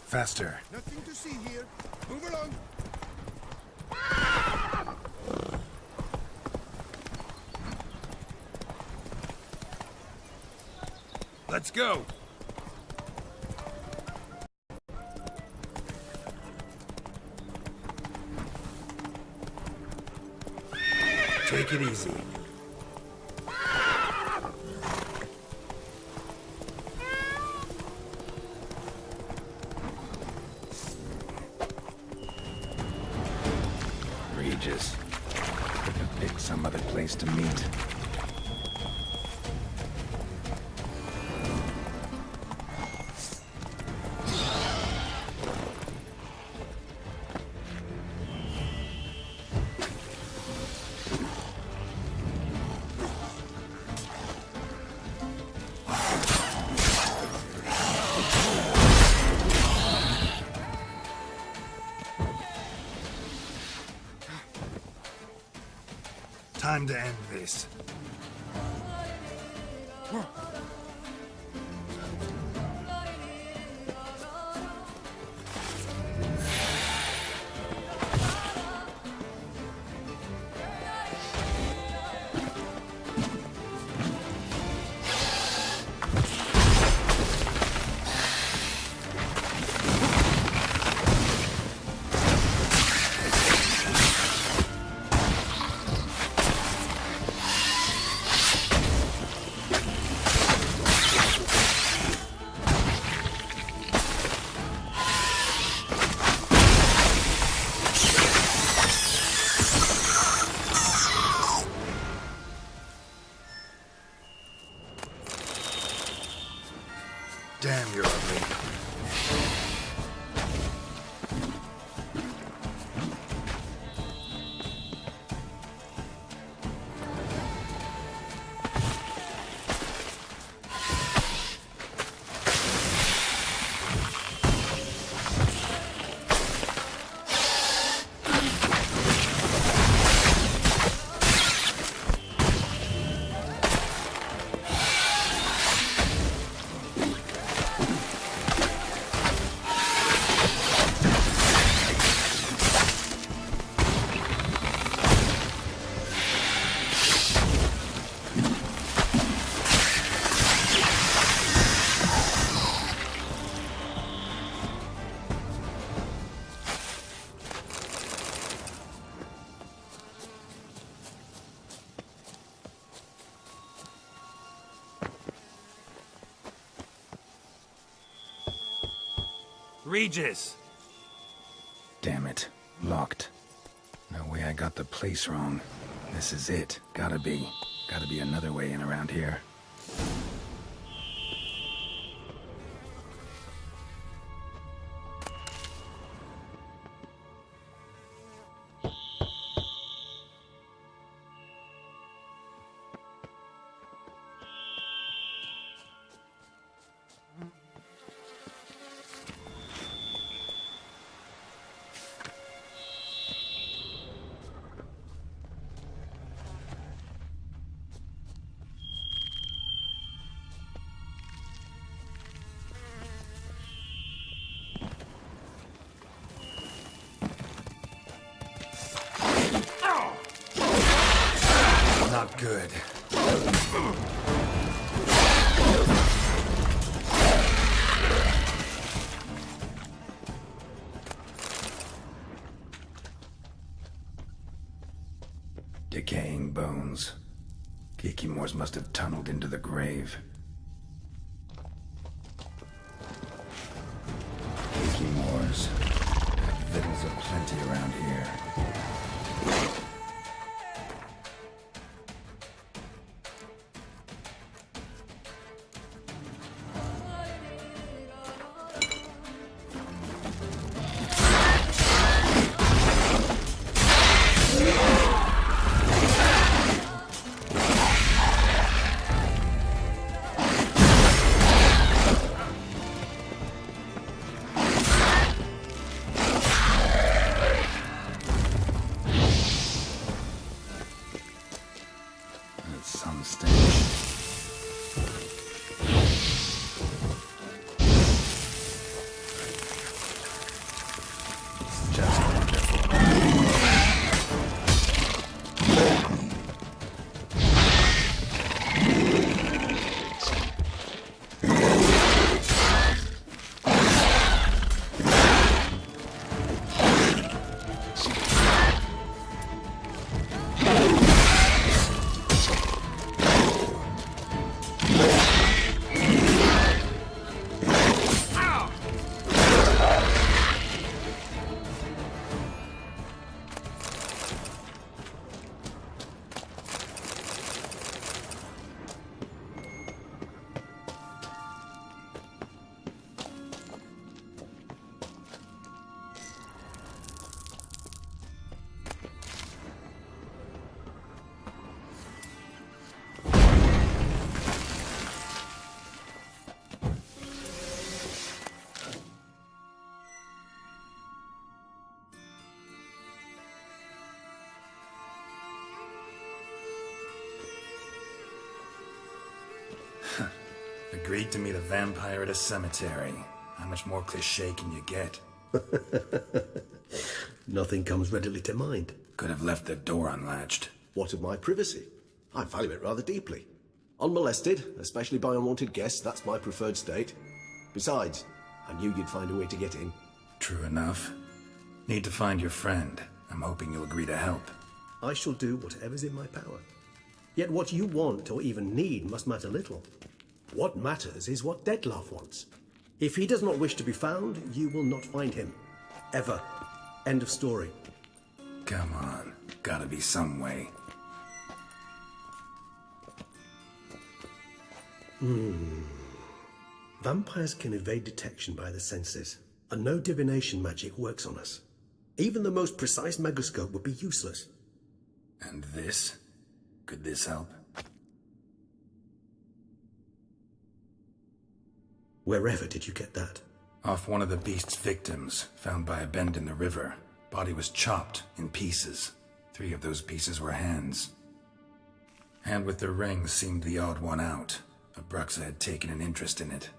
Faster. Nothing to see here. Move along. Let's go. Take it easy. Regis. Could have picked some other place to meet. Time to end this. Damn, you're ugly. Regis! Damn it. Locked. No way I got the place wrong. This is it. Gotta be. Gotta be another way in around here. Not good. Decaying bones. Kikimores must have tunneled into the grave. Kikimores. Victuals aplenty around here. Agreed to meet a vampire at a cemetery. How much more cliché can you get? Nothing comes readily to mind. Could have left the door unlatched. What of my privacy? I value it rather deeply. Unmolested, especially by unwanted guests, that's my preferred state. Besides, I knew you'd find a way to get in. True enough. Need to find your friend. I'm hoping you'll agree to help. I shall do whatever's in my power. Yet what you want or even need must matter little. What matters is what Dettlaff wants. If he does not wish to be found, you will not find him. Ever. End of story. Come on. Gotta be some way. Vampires can evade detection by the senses, and no divination magic works on us. Even the most precise megascope would be useless. And this? Could this help? Wherever did you get that? Off one of the beast's victims, found by a bend in the river. Body was chopped in pieces. 3 of those pieces were hands. Hand with the ring seemed the odd one out. Abruxa had taken an interest in it.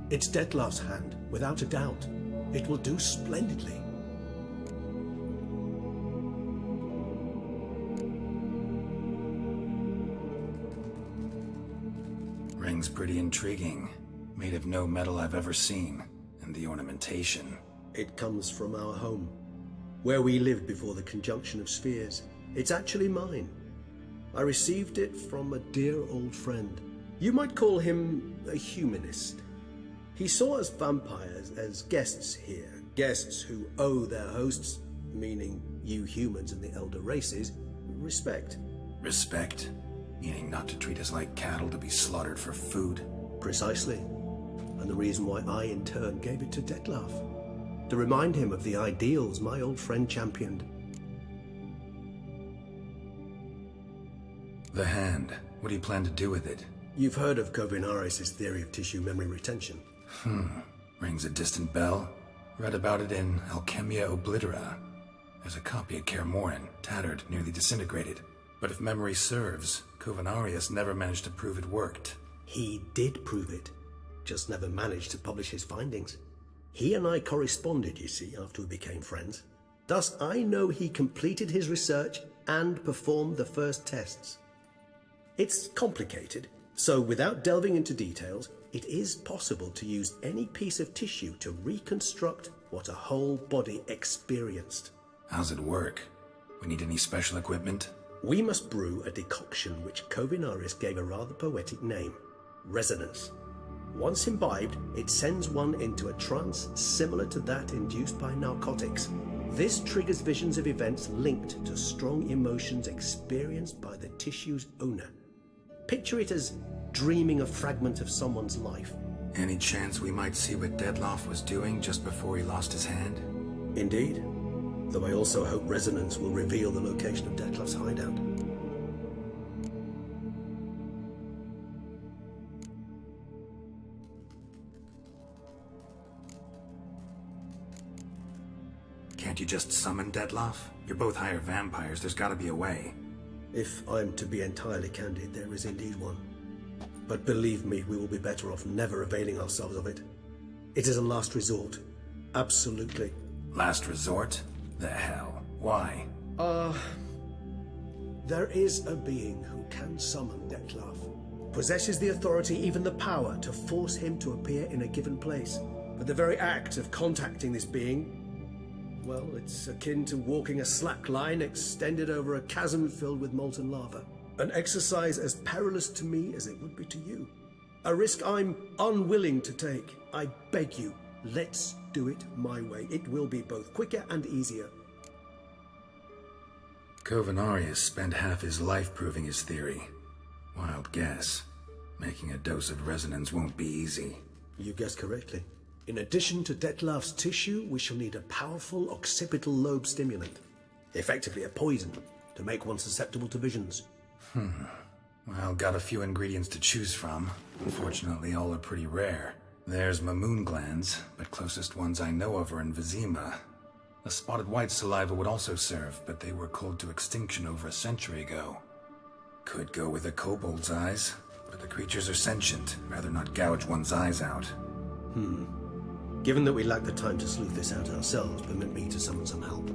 It's Dettlaff's hand, without a doubt. It will do splendidly. Ring's pretty intriguing. Made of no metal I've ever seen. And the ornamentation. It comes from our home, where we lived before the conjunction of spheres. It's actually mine. I received it from a dear old friend. You might call him a humanist. He saw us vampires as guests here, guests who owe their hosts, meaning you humans and the elder races, respect. Respect? Meaning not to treat us like cattle to be slaughtered for food? Precisely. And the reason why I, in turn, gave it to Dettlaff. To remind him of the ideals my old friend championed. The hand. What do you plan to do with it? You've heard of Kovinaris' theory of tissue memory retention. Rings a distant bell. Read about it in Alchemia Oblitera. There's a copy at Kaer Morhen, tattered, nearly disintegrated. But if memory serves, Kovinaris never managed to prove it worked. He did prove it, just never managed to publish his findings. He and I corresponded, you see, after we became friends. Thus, I know he completed his research and performed the first tests. It's complicated, so without delving into details, it is possible to use any piece of tissue to reconstruct what a whole body experienced. How's it work? We need any special equipment? We must brew a decoction which Kovinaris gave a rather poetic name, resonance. Once imbibed, it sends one into a trance similar to that induced by narcotics. This triggers visions of events linked to strong emotions experienced by the tissue's owner. Picture it as dreaming a fragment of someone's life. Any chance we might see what Dettlaff was doing just before he lost his hand? Indeed. Though I also hope resonance will reveal the location of Dettlaff's hideout. Can't you just summon Dettlaff? You're both higher vampires, there's gotta be a way. If I'm to be entirely candid, there is indeed one. But believe me, we will be better off never availing ourselves of it. It is a last resort. Absolutely. Last resort? The hell? Why? There is a being who can summon Dettlaff. Possesses the authority, even the power, to force him to appear in a given place. But the very act of contacting this being, well, it's akin to walking a slack line extended over a chasm filled with molten lava. An exercise as perilous to me as it would be to you. A risk I'm unwilling to take. I beg you, let's do it my way. It will be both quicker and easier. Kovinaris spent half his life proving his theory. Wild guess. Making a dose of resonance won't be easy. You guessed correctly. In addition to Detlef's tissue, we shall need a powerful occipital lobe stimulant. Effectively a poison, to make one susceptible to visions. Well, got a few ingredients to choose from. Unfortunately, all are pretty rare. There's Mamoon glands, but closest ones I know of are in Vizima. A spotted white saliva would also serve, but they were cold to extinction over a century ago. Could go with a kobold's eyes, but the creatures are sentient. Rather not gouge one's eyes out. Given that we lack the time to sleuth this out ourselves, permit me to summon some help.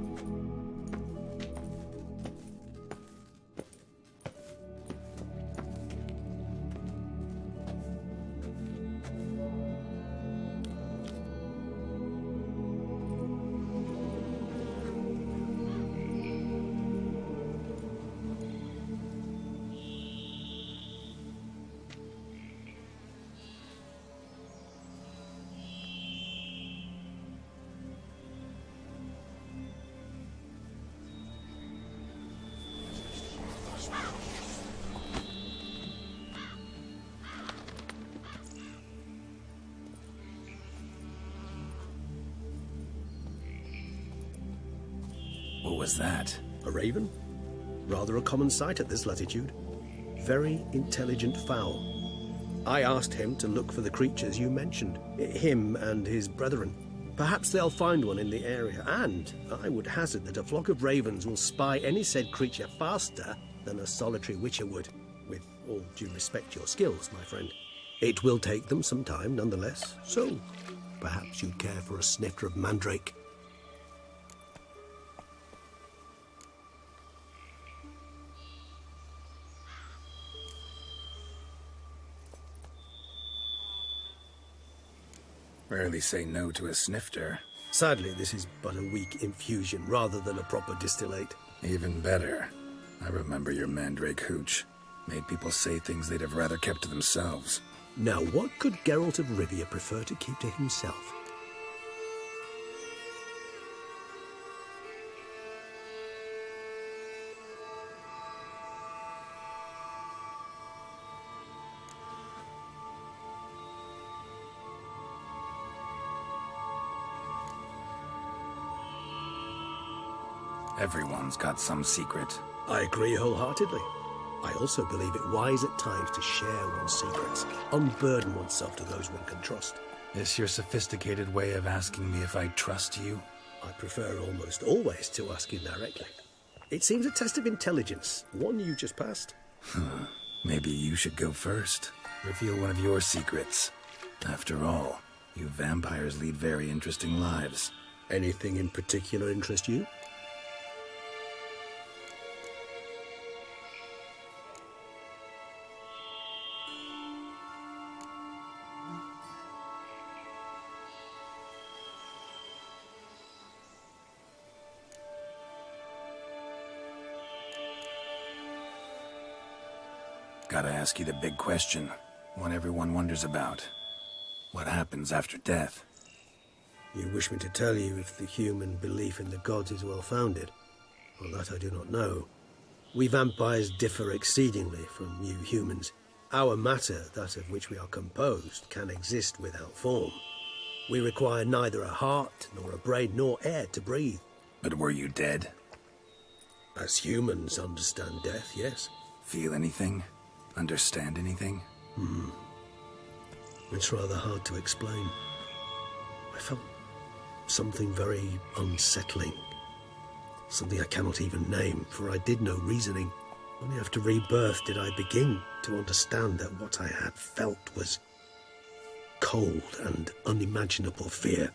What was that? A raven? Rather a common sight at this latitude. Very intelligent fowl. I asked him to look for the creatures you mentioned. Him and his brethren. Perhaps they'll find one in the area, and I would hazard that a flock of ravens will spy any said creature faster than a solitary witcher would. With all due respect to your skills, my friend. It will take them some time, nonetheless, so perhaps you'd care for a snifter of mandrake. Rarely say no to a snifter. Sadly, this is but a weak infusion rather than a proper distillate. Even better. I remember your mandrake hooch. Made people say things they'd have rather kept to themselves. Now, what could Geralt of Rivia prefer to keep to himself? Everyone's got some secret. I agree wholeheartedly. I also believe it wise at times to share one's secrets, unburden oneself to those one can trust. This your sophisticated way of asking me if I trust you? I prefer almost always to ask you directly. It seems a test of intelligence, one you just passed. Maybe you should go first. Reveal one of your secrets. After all, you vampires lead very interesting lives. Anything in particular interest you? Gotta ask you the big question, one everyone wonders about. What happens after death? You wish me to tell you if the human belief in the gods is well-founded? Well, that I do not know. We vampires differ exceedingly from you humans. Our matter, that of which we are composed, can exist without form. We require neither a heart, nor a brain, nor air to breathe. But were you dead? As humans understand death, yes. Feel anything? Understand anything? It's rather hard to explain. I felt something very unsettling. Something I cannot even name, for I did no reasoning. Only after rebirth did I begin to understand that what I had felt was cold and unimaginable fear.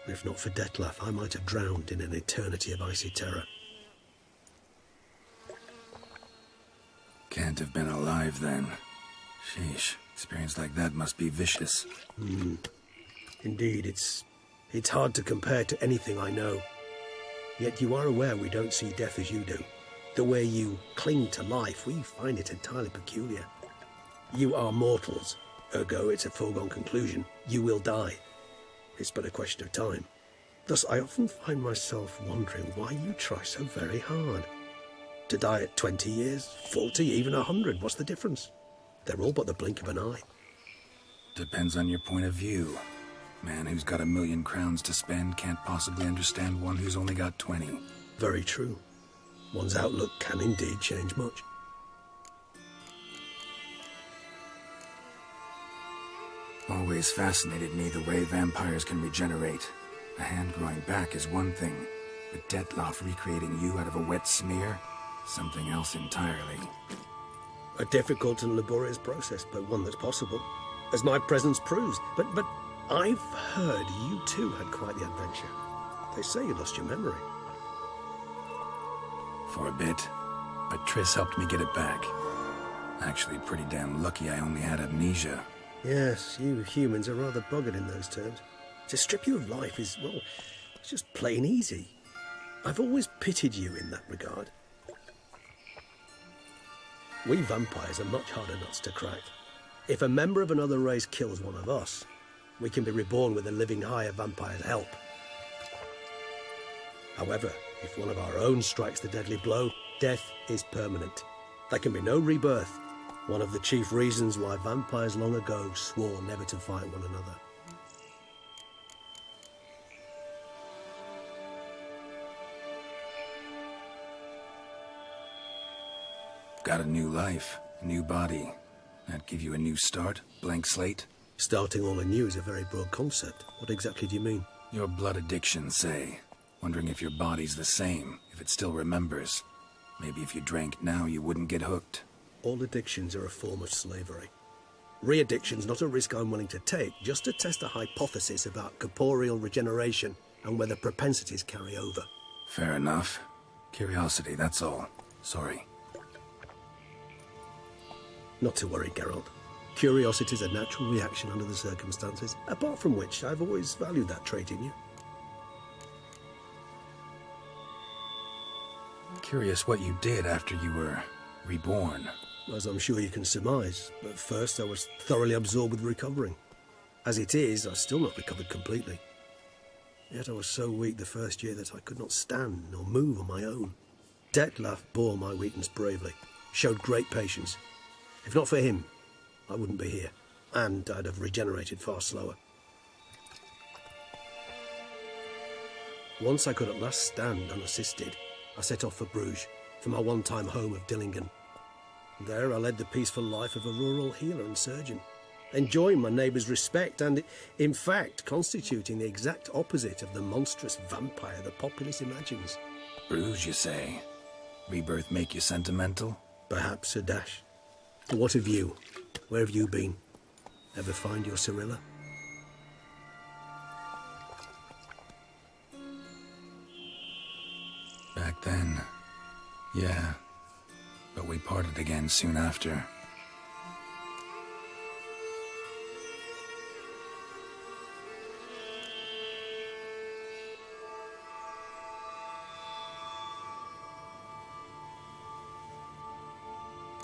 If not for Detlef, I might have drowned in an eternity of icy terror. Can't have been alive then. Sheesh, experience like that must be vicious. Indeed, it's hard to compare to anything I know. Yet you are aware we don't see death as you do. The way you cling to life, we find it entirely peculiar. You are mortals, ergo it's a foregone conclusion. You will die. It's but a question of time. Thus, I often find myself wondering why you try so very hard. To die at 20 years, 40, even 100, what's the difference? They're all but the blink of an eye. Depends on your point of view. Man who's got 1,000,000 crowns to spend can't possibly understand one who's only got 20. Very true. One's outlook can indeed change much. Always fascinated me the way vampires can regenerate. A hand growing back is one thing, but Detloff recreating you out of a wet smear? Something else entirely. A difficult and laborious process, but one that's possible, as my presence proves. But I've heard you too had quite the adventure. They say you lost your memory. For a bit, but Triss helped me get it back. Actually, pretty damn lucky I only had amnesia. Yes, you humans are rather buggered in those terms. To strip you of life is, well, it's just plain easy. I've always pitied you in that regard. We vampires are much harder nuts to crack. If a member of another race kills one of us, we can be reborn with a living higher vampire's help. However, if one of our own strikes the deadly blow, death is permanent. There can be no rebirth. One of the chief reasons why vampires long ago swore never to fight one another. Got a new life, a new body. That give you a new start? Blank slate? Starting all anew is a very broad concept. What exactly do you mean? Your blood addiction, say. Wondering if your body's the same, if it still remembers. Maybe if you drank now, you wouldn't get hooked. All addictions are a form of slavery. Re-addiction's not a risk I'm willing to take, just to test a hypothesis about corporeal regeneration and whether propensities carry over. Fair enough. Curiosity, that's all. Sorry. Not to worry, Geralt. Curiosity is a natural reaction under the circumstances, apart from which I've always valued that trait in you. Curious what you did after you were reborn. As I'm sure you can surmise, but first I was thoroughly absorbed with recovering. As it is, I've still not recovered completely. Yet I was so weak the first year that I could not stand nor move on my own. Detloff bore my weakness bravely, showed great patience. If not for him, I wouldn't be here, and I'd have regenerated far slower. Once I could at last stand unassisted, I set off for Bruges, for my one-time home of Dillingen. There I led the peaceful life of a rural healer and surgeon, enjoying my neighbours' respect and, in fact, constituting the exact opposite of the monstrous vampire the populace imagines. Bruges, you say? Rebirth make you sentimental? Perhaps a dash. What of you? Where have you been? Ever find your Cyrilla? Back then, yeah. But we parted again soon after.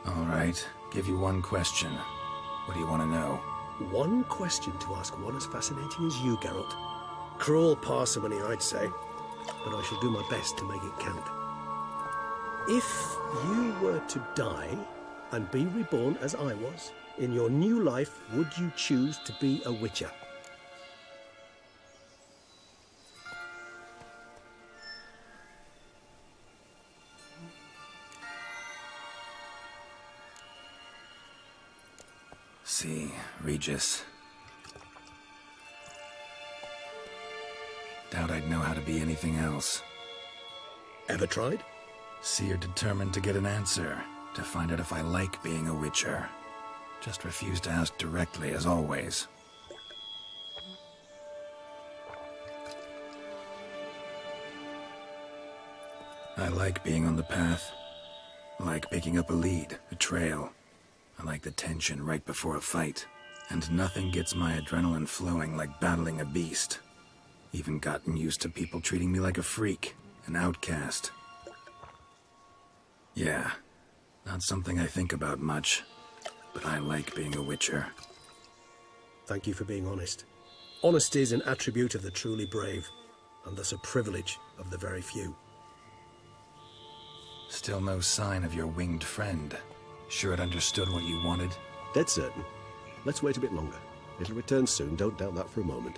All right, give you one question. What do you want to know? One question to ask one as fascinating as you, Geralt. Cruel parsimony, I'd say, but I shall do my best to make it count. If you were to die and be reborn as I was, in your new life, would you choose to be a witcher? See, Regis. Doubt I'd know how to be anything else. Ever tried? See, you're determined to get an answer, to find out if I like being a witcher. Just refuse to ask directly, as always. I like being on the path. I like picking up a lead, a trail. I like the tension right before a fight. And nothing gets my adrenaline flowing like battling a beast. Even gotten used to people treating me like a freak, an outcast. Yeah, not something I think about much, but I like being a witcher. Thank you for being honest. Honesty is an attribute of the truly brave, and thus a privilege of the very few. Still no sign of your winged friend. Sure it understood what you wanted? Dead certain. Let's wait a bit longer. It'll return soon, don't doubt that for a moment.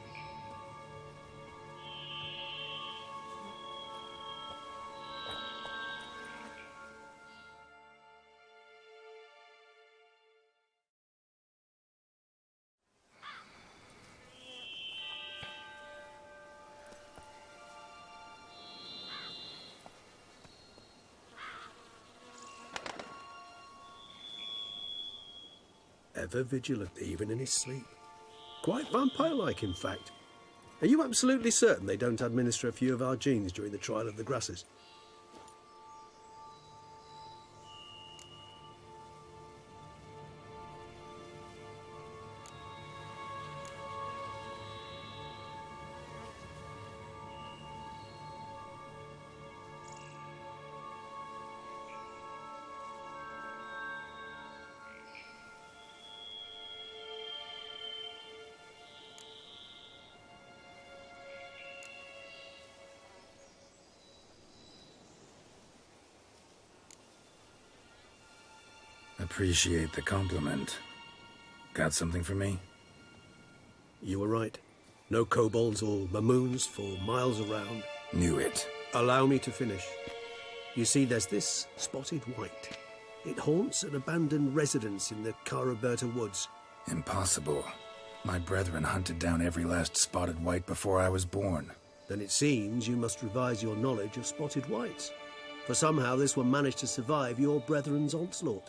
Ever vigilant, even in his sleep. Quite vampire-like, in fact. Are you absolutely certain they don't administer a few of our genes during the trial of the grasses? Appreciate the compliment. Got something for me? You were right. No kobolds or mamoons for miles around. Knew it. Allow me to finish. You see, there's this spotted white. It haunts an abandoned residence in the Caraberta woods. Impossible. My brethren hunted down every last spotted white before I was born. Then it seems you must revise your knowledge of spotted whites. For somehow this one managed to survive your brethren's onslaught.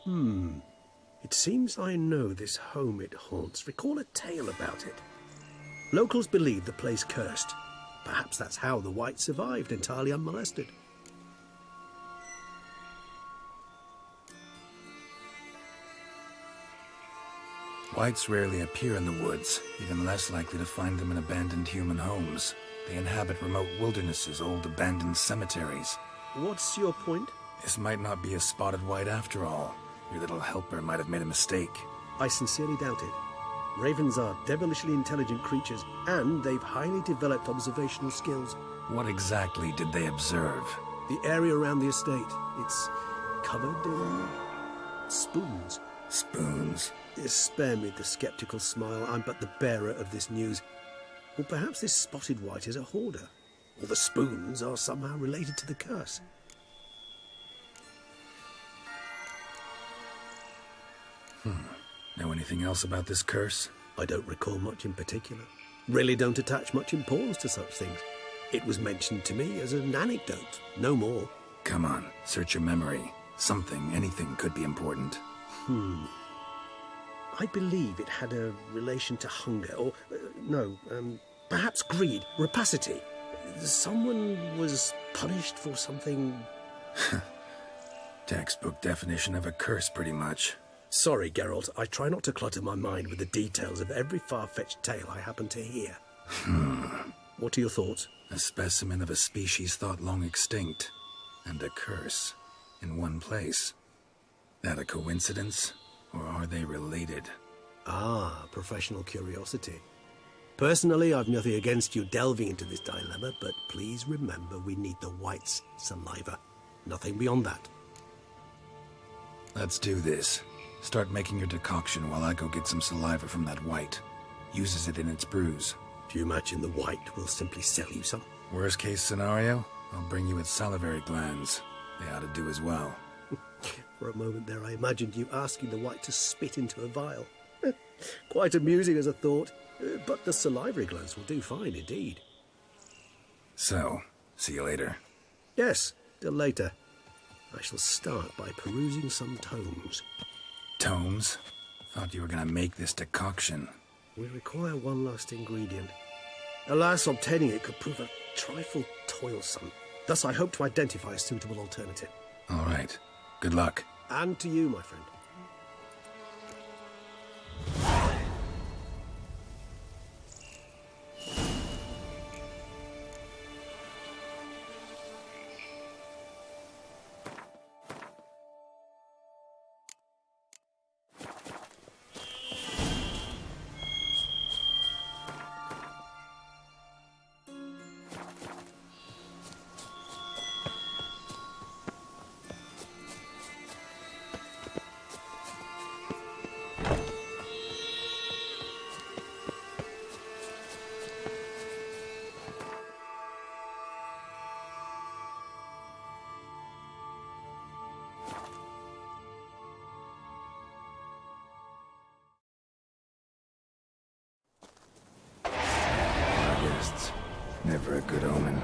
It seems I know this home it haunts. Recall a tale about it. Locals believe the place cursed. Perhaps that's how the white survived entirely unmolested. Whites rarely appear in the woods, even less likely to find them in abandoned human homes. They inhabit remote wildernesses, old abandoned cemeteries. What's your point? This might not be a spotted white after all. Your little helper might have made a mistake. I sincerely doubt it. Ravens are devilishly intelligent creatures, and they've highly developed observational skills. What exactly did they observe? The area around the estate, it's covered in spoons. Spoons? Spare me the skeptical smile. I'm but the bearer of this news. Or perhaps this spotted white is a hoarder. Or the spoons are somehow related to the curse. Know anything else about this curse? I don't recall much in particular. Really don't attach much importance to such things. It was mentioned to me as an anecdote, no more. Come on, search your memory. Something, anything could be important. I believe it had a relation to hunger, or, perhaps greed, rapacity. Someone was punished for something... Textbook definition of a curse, pretty much. Sorry, Geralt, I try not to clutter my mind with the details of every far-fetched tale I happen to hear. What are your thoughts? A specimen of a species thought long extinct, and a curse, in one place. That a coincidence, or are they related? Ah, professional curiosity. Personally, I've nothing against you delving into this dilemma, but please remember we need the white's saliva. Nothing beyond that. Let's do this. Start making your decoction while I go get some saliva from that white. Uses it in its brews. If you imagine the white, we'll simply sell you some. Worst case scenario, I'll bring you its salivary glands. They ought to do as well. For a moment there, I imagined you asking the white to spit into a vial. Quite amusing as a thought, but the salivary glands will do fine indeed. So, see you later. Yes, till later. I shall start by perusing some tomes. Tomes? Thought you were gonna make this decoction. We require one last ingredient. Alas, obtaining it could prove a trifle toilsome. Thus, I hope to identify a suitable alternative. All right. Good luck. And to you, my friend. Never a good omen.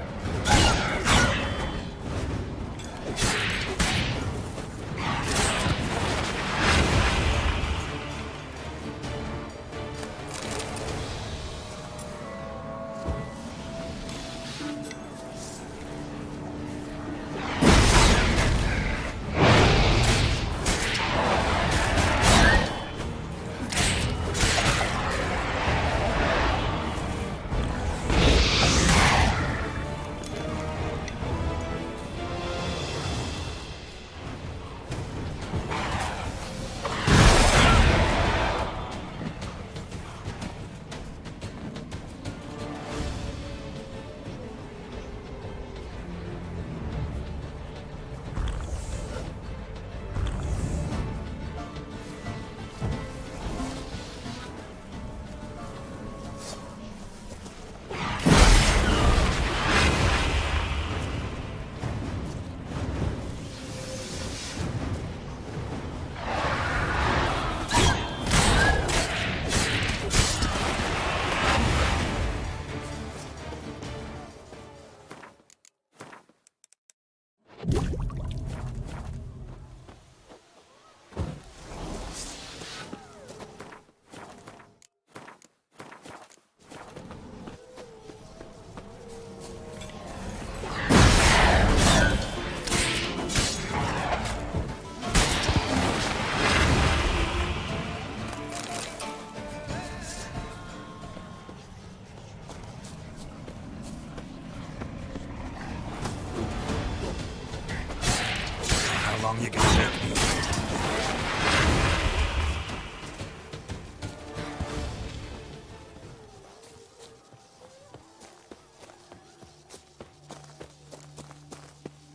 how long you can take me.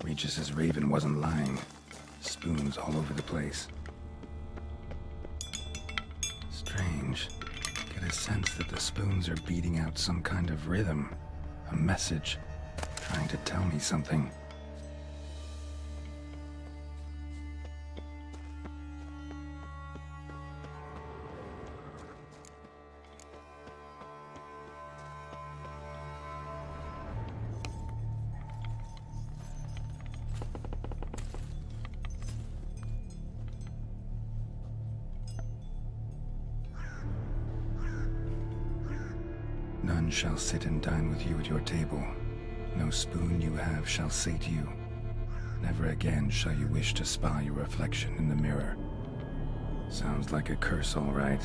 Regis's raven wasn't lying. Spoons all over the place. Strange. Get a sense that the spoons are beating out some kind of rhythm. A message. Trying to tell me something. None shall sit and dine with you at your table. No spoon you have shall say to you. Never again shall you wish to spy your reflection in the mirror. Sounds like a curse, all right.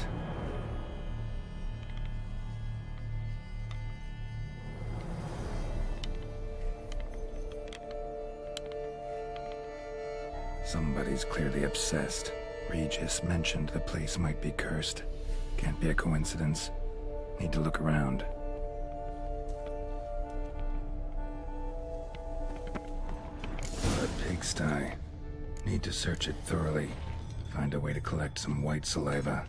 Somebody's clearly obsessed. Regis mentioned the place might be cursed. Can't be a coincidence. Need to look around. A pigsty. Need to search it thoroughly. Find a way to collect some white saliva.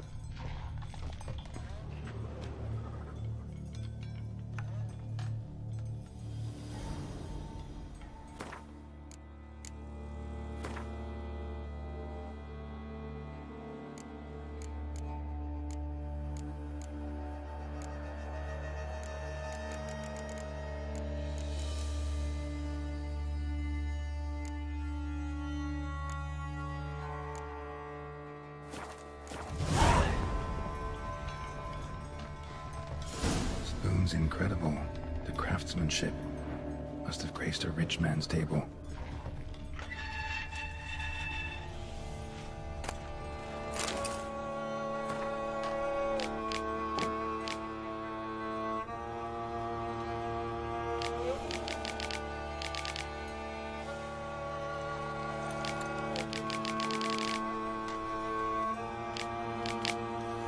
Incredible. The craftsmanship must have graced a rich man's table.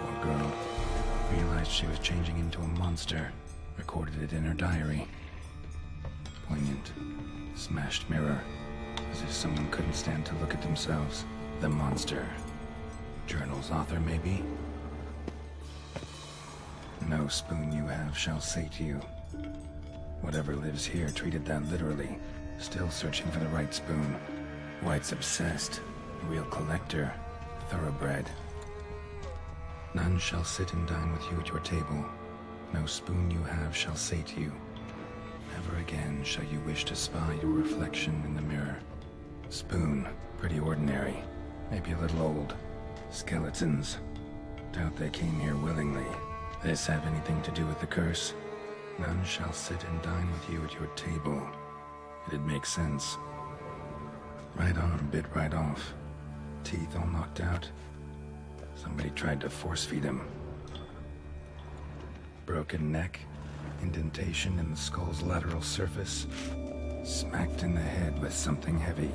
Poor girl. Realized she was changing into a monster. Recorded it in her diary. Poignant. Smashed mirror. As if someone couldn't stand to look at themselves. The monster. Journal's author, maybe? No spoon you have shall say to you. Whatever lives here treated that literally. Still searching for the right spoon. White's obsessed. Real collector. Thoroughbred. None shall sit and dine with you at your table. No spoon you have shall say to you. Never again shall you wish to spy your reflection in the mirror. Spoon, pretty ordinary. Maybe a little old. Skeletons. Doubt they came here willingly. This have anything to do with the curse? None shall sit and dine with you at your table. It'd make sense. Right on, bit right off. Teeth all knocked out. Somebody tried to force feed him. Broken neck, indentation in the skull's lateral surface, smacked in the head with something heavy.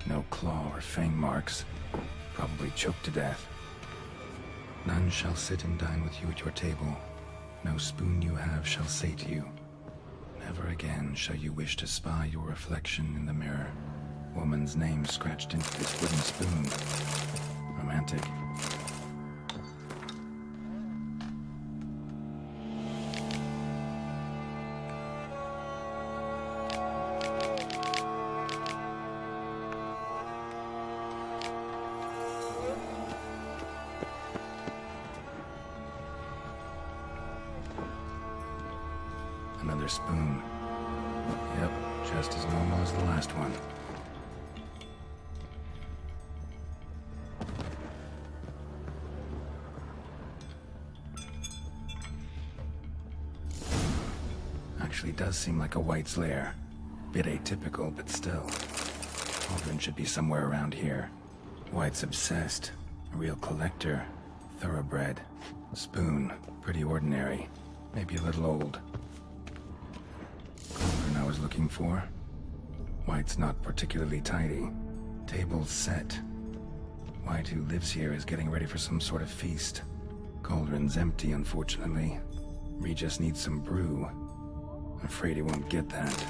No claw or fang marks, probably choked to death. None shall sit and dine with you at your table. No spoon you have shall say to you. Never again shall you wish to spy your reflection in the mirror. Woman's name scratched into this wooden spoon. Romantic. Another spoon. Yep, just as normal as the last one. Actually does seem like a White's lair. Bit atypical, but still. Cauldron should be somewhere around here. White's obsessed. A real collector. Thoroughbred. Spoon. Pretty ordinary. Maybe a little old. Cauldron I was looking for. White's not particularly tidy. Table's set. White, who lives here, is getting ready for some sort of feast. Cauldron's empty, unfortunately. Regis needs some brew. Afraid he won't get that.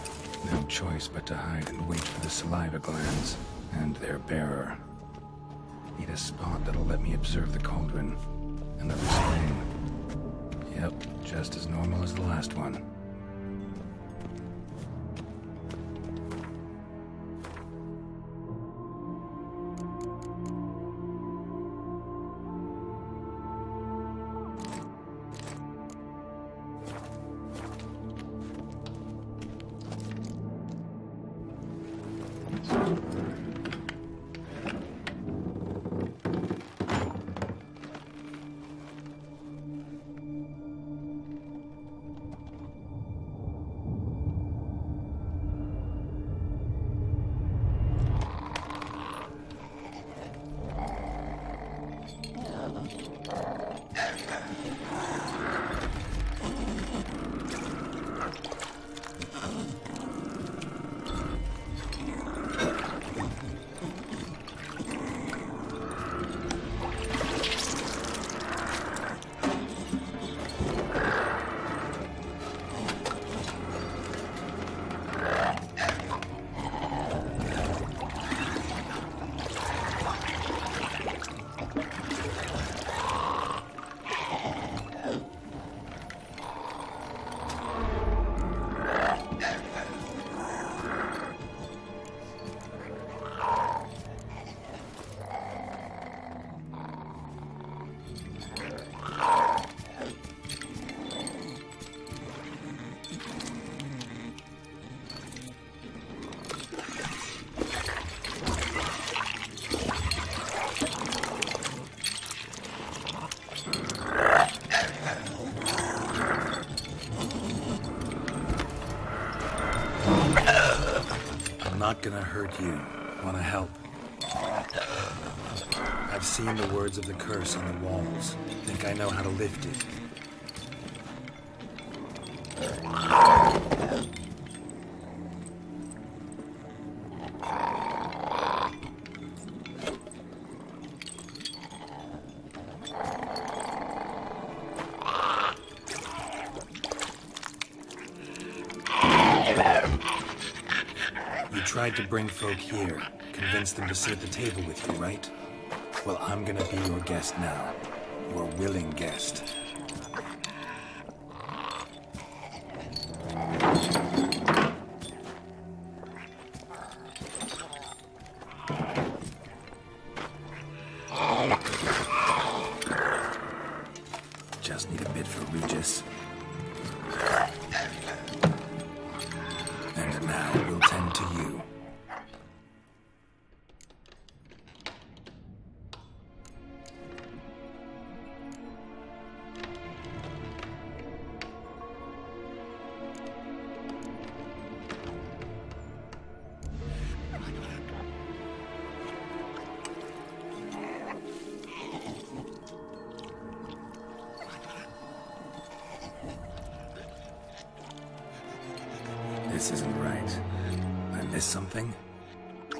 No choice but to hide and wait for the saliva glands and their bearer. Need a spot that'll let me observe the cauldron. Another spring. Yep, just as normal as the last one. Not gonna hurt you. Wanna help? I've seen the words of the curse on the walls. Think I know how to lift it. Tried to bring folk here, convince them to sit at the table with you, right? Well, I'm gonna be your guest now. Your willing guest. Just need a bit for Regis. And now we'll tend to you. This isn't right. I missed something?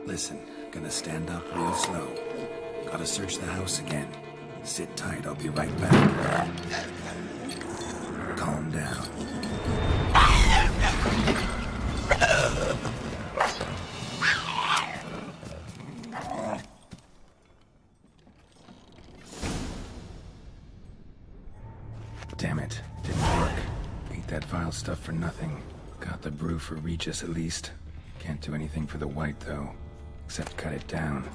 Listen, gonna stand up real slow. Gotta search the house again. Sit tight, I'll be right back. Calm down. Damn it, didn't work. Ate that vile stuff for nothing. Got the brew for Regis at least. Can't do anything for the white though, except cut it down.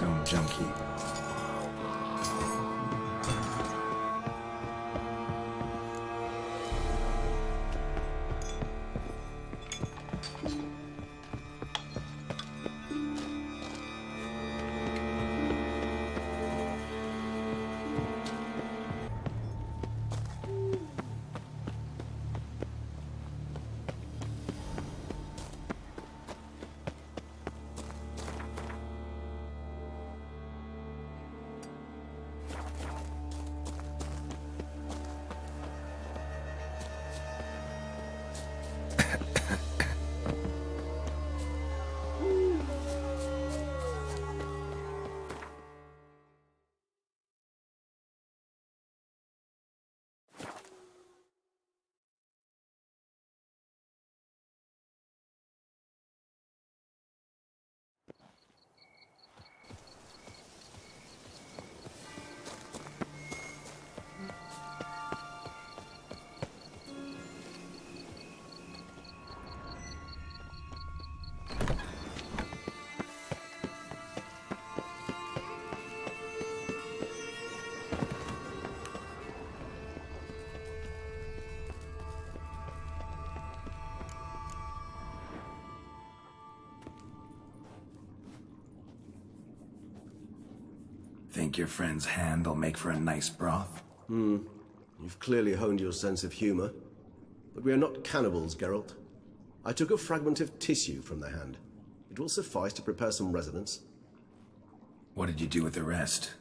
its own junkie. Think your friend's hand will make for a nice broth? You've clearly honed your sense of humor. But we are not cannibals, Geralt. I took a fragment of tissue from the hand. It will suffice to prepare some resonance. What did you do with the rest?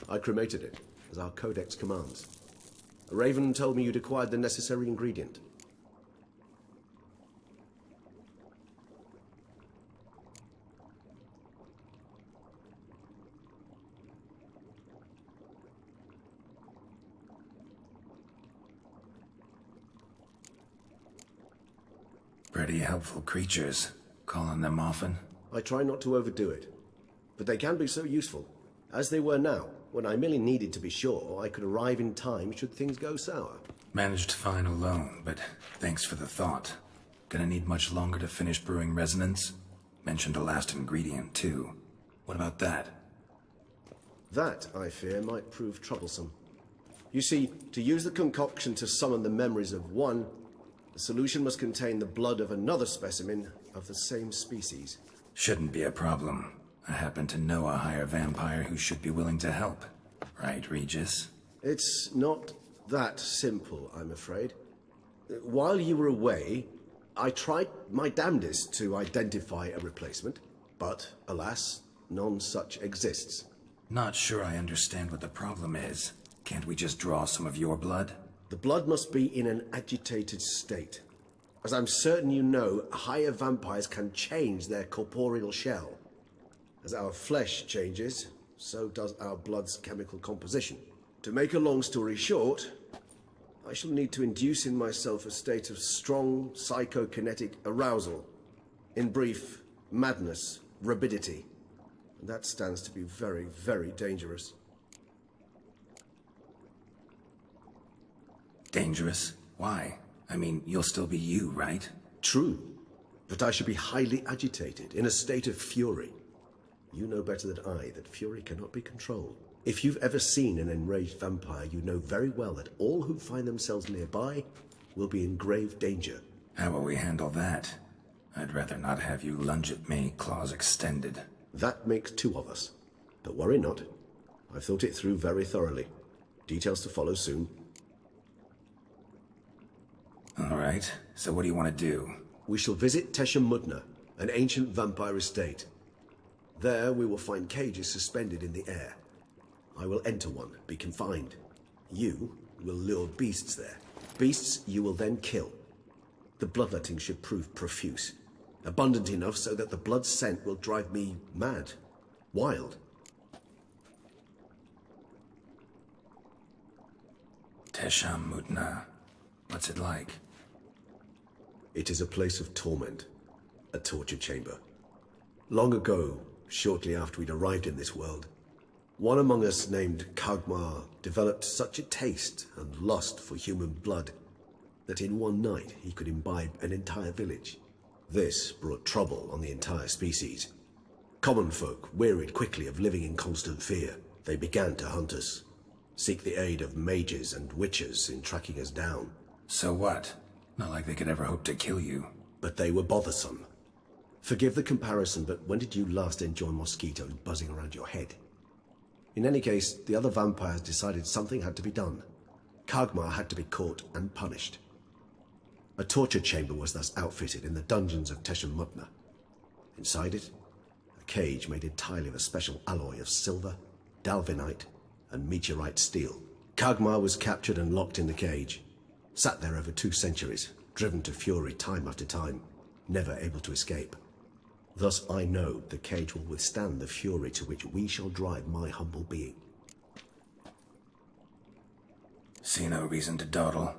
I cremated it, as our codex commands. A raven told me you'd acquired the necessary ingredient. Pretty helpful creatures. Call on them often? I try not to overdo it. But they can be so useful, as they were now, when I merely needed to be sure I could arrive in time should things go sour. Managed fine alone, but thanks for the thought. Gonna need much longer to finish brewing resonance? Mentioned a last ingredient, too. What about that? That, I fear, might prove troublesome. You see, to use the concoction to summon the memories of one, the solution must contain the blood of another specimen of the same species. Shouldn't be a problem. I happen to know a higher vampire who should be willing to help. Right, Regis? It's not that simple, I'm afraid. While you were away, I tried my damnedest to identify a replacement, but, alas, none such exists. Not sure I understand what the problem is. Can't we just draw some of your blood? The blood must be in an agitated state. As I'm certain you know, higher vampires can change their corporeal shell. As our flesh changes, so does our blood's chemical composition. To make a long story short, I shall need to induce in myself a state of strong psychokinetic arousal. In brief, madness, rabidity. And that stands to be very, very dangerous. Dangerous? Why? I mean, you'll still be you, right? True, but I should be highly agitated, in a state of fury. You know better than I that fury cannot be controlled. If you've ever seen an enraged vampire, you know very well that all who find themselves nearby will be in grave danger. How will we handle that? I'd rather not have you lunge at me, claws extended. That makes two of us. But worry not. I've thought it through very thoroughly. Details to follow soon. All right, so what do you want to do? We shall visit Tesha Mudna, an ancient vampire estate. There we will find cages suspended in the air. I will enter one, be confined. You will lure beasts there. Beasts you will then kill. The bloodletting should prove profuse. Abundant enough so that the blood scent will drive me mad. Wild. Tesha Mudna. What's it like? It is a place of torment. A torture chamber. Long ago, shortly after we'd arrived in this world, one among us named Kagmar developed such a taste and lust for human blood that in one night he could imbibe an entire village. This brought trouble on the entire species. Common folk wearied quickly of living in constant fear. They began to hunt us, seek the aid of mages and witches in tracking us down. So what? Not like they could ever hope to kill you. But they were bothersome. Forgive the comparison, but when did you last enjoy mosquitoes buzzing around your head? In any case, the other vampires decided something had to be done. Kagmar had to be caught and punished. A torture chamber was thus outfitted in the dungeons of Teshamutna. Inside it, a cage made entirely of a special alloy of silver, dalvinite, and meteorite steel. Kagmar was captured and locked in the cage. Sat there over 2 centuries, driven to fury time after time, never able to escape. Thus I know the cage will withstand the fury to which we shall drive my humble being. See no reason to dawdle.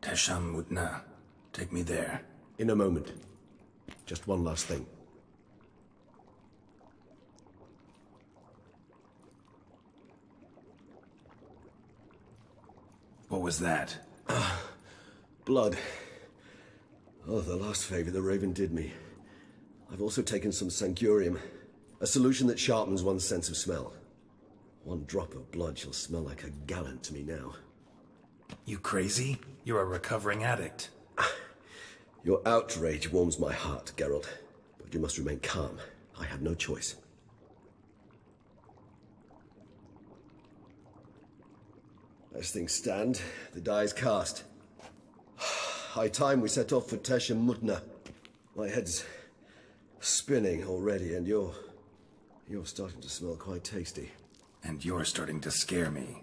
Teshamutna. Take me there. In a moment. Just one last thing. What was that? Blood. Oh, the last favor the Raven did me. I've also taken some Sangurium, a solution that sharpens one's sense of smell. 1 drop of blood shall smell like a gallon to me now. You crazy? You're a recovering addict. Your outrage warms my heart, Geralt. But you must remain calm. I have no choice. As things stand, the die is cast. High time we set off for Teshamutna. My head's spinning already, and you're starting to smell quite tasty. And you're starting to scare me.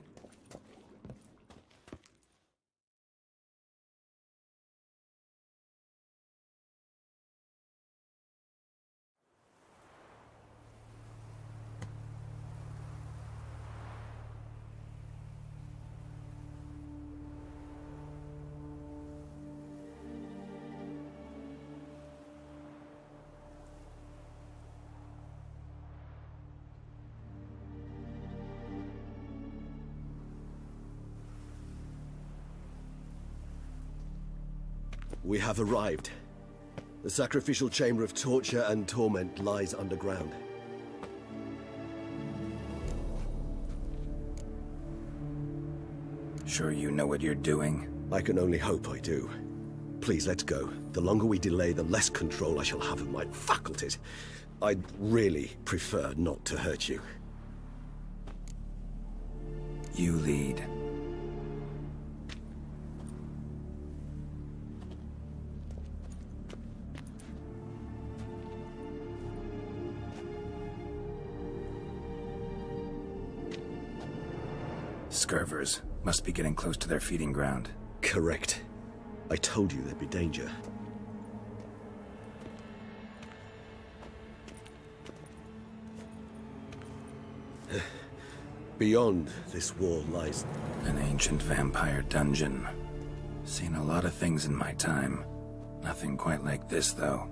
We have arrived. The sacrificial chamber of torture and torment lies underground. Sure you know what you're doing? I can only hope I do. Please, let's go. The longer we delay, the less control I shall have of my faculties. I'd really prefer not to hurt you. You lead. Scurvers. Must be getting close to their feeding ground. Correct. I told you there'd be danger. Beyond this wall lies... An ancient vampire dungeon. Seen a lot of things in my time. Nothing quite like this, though.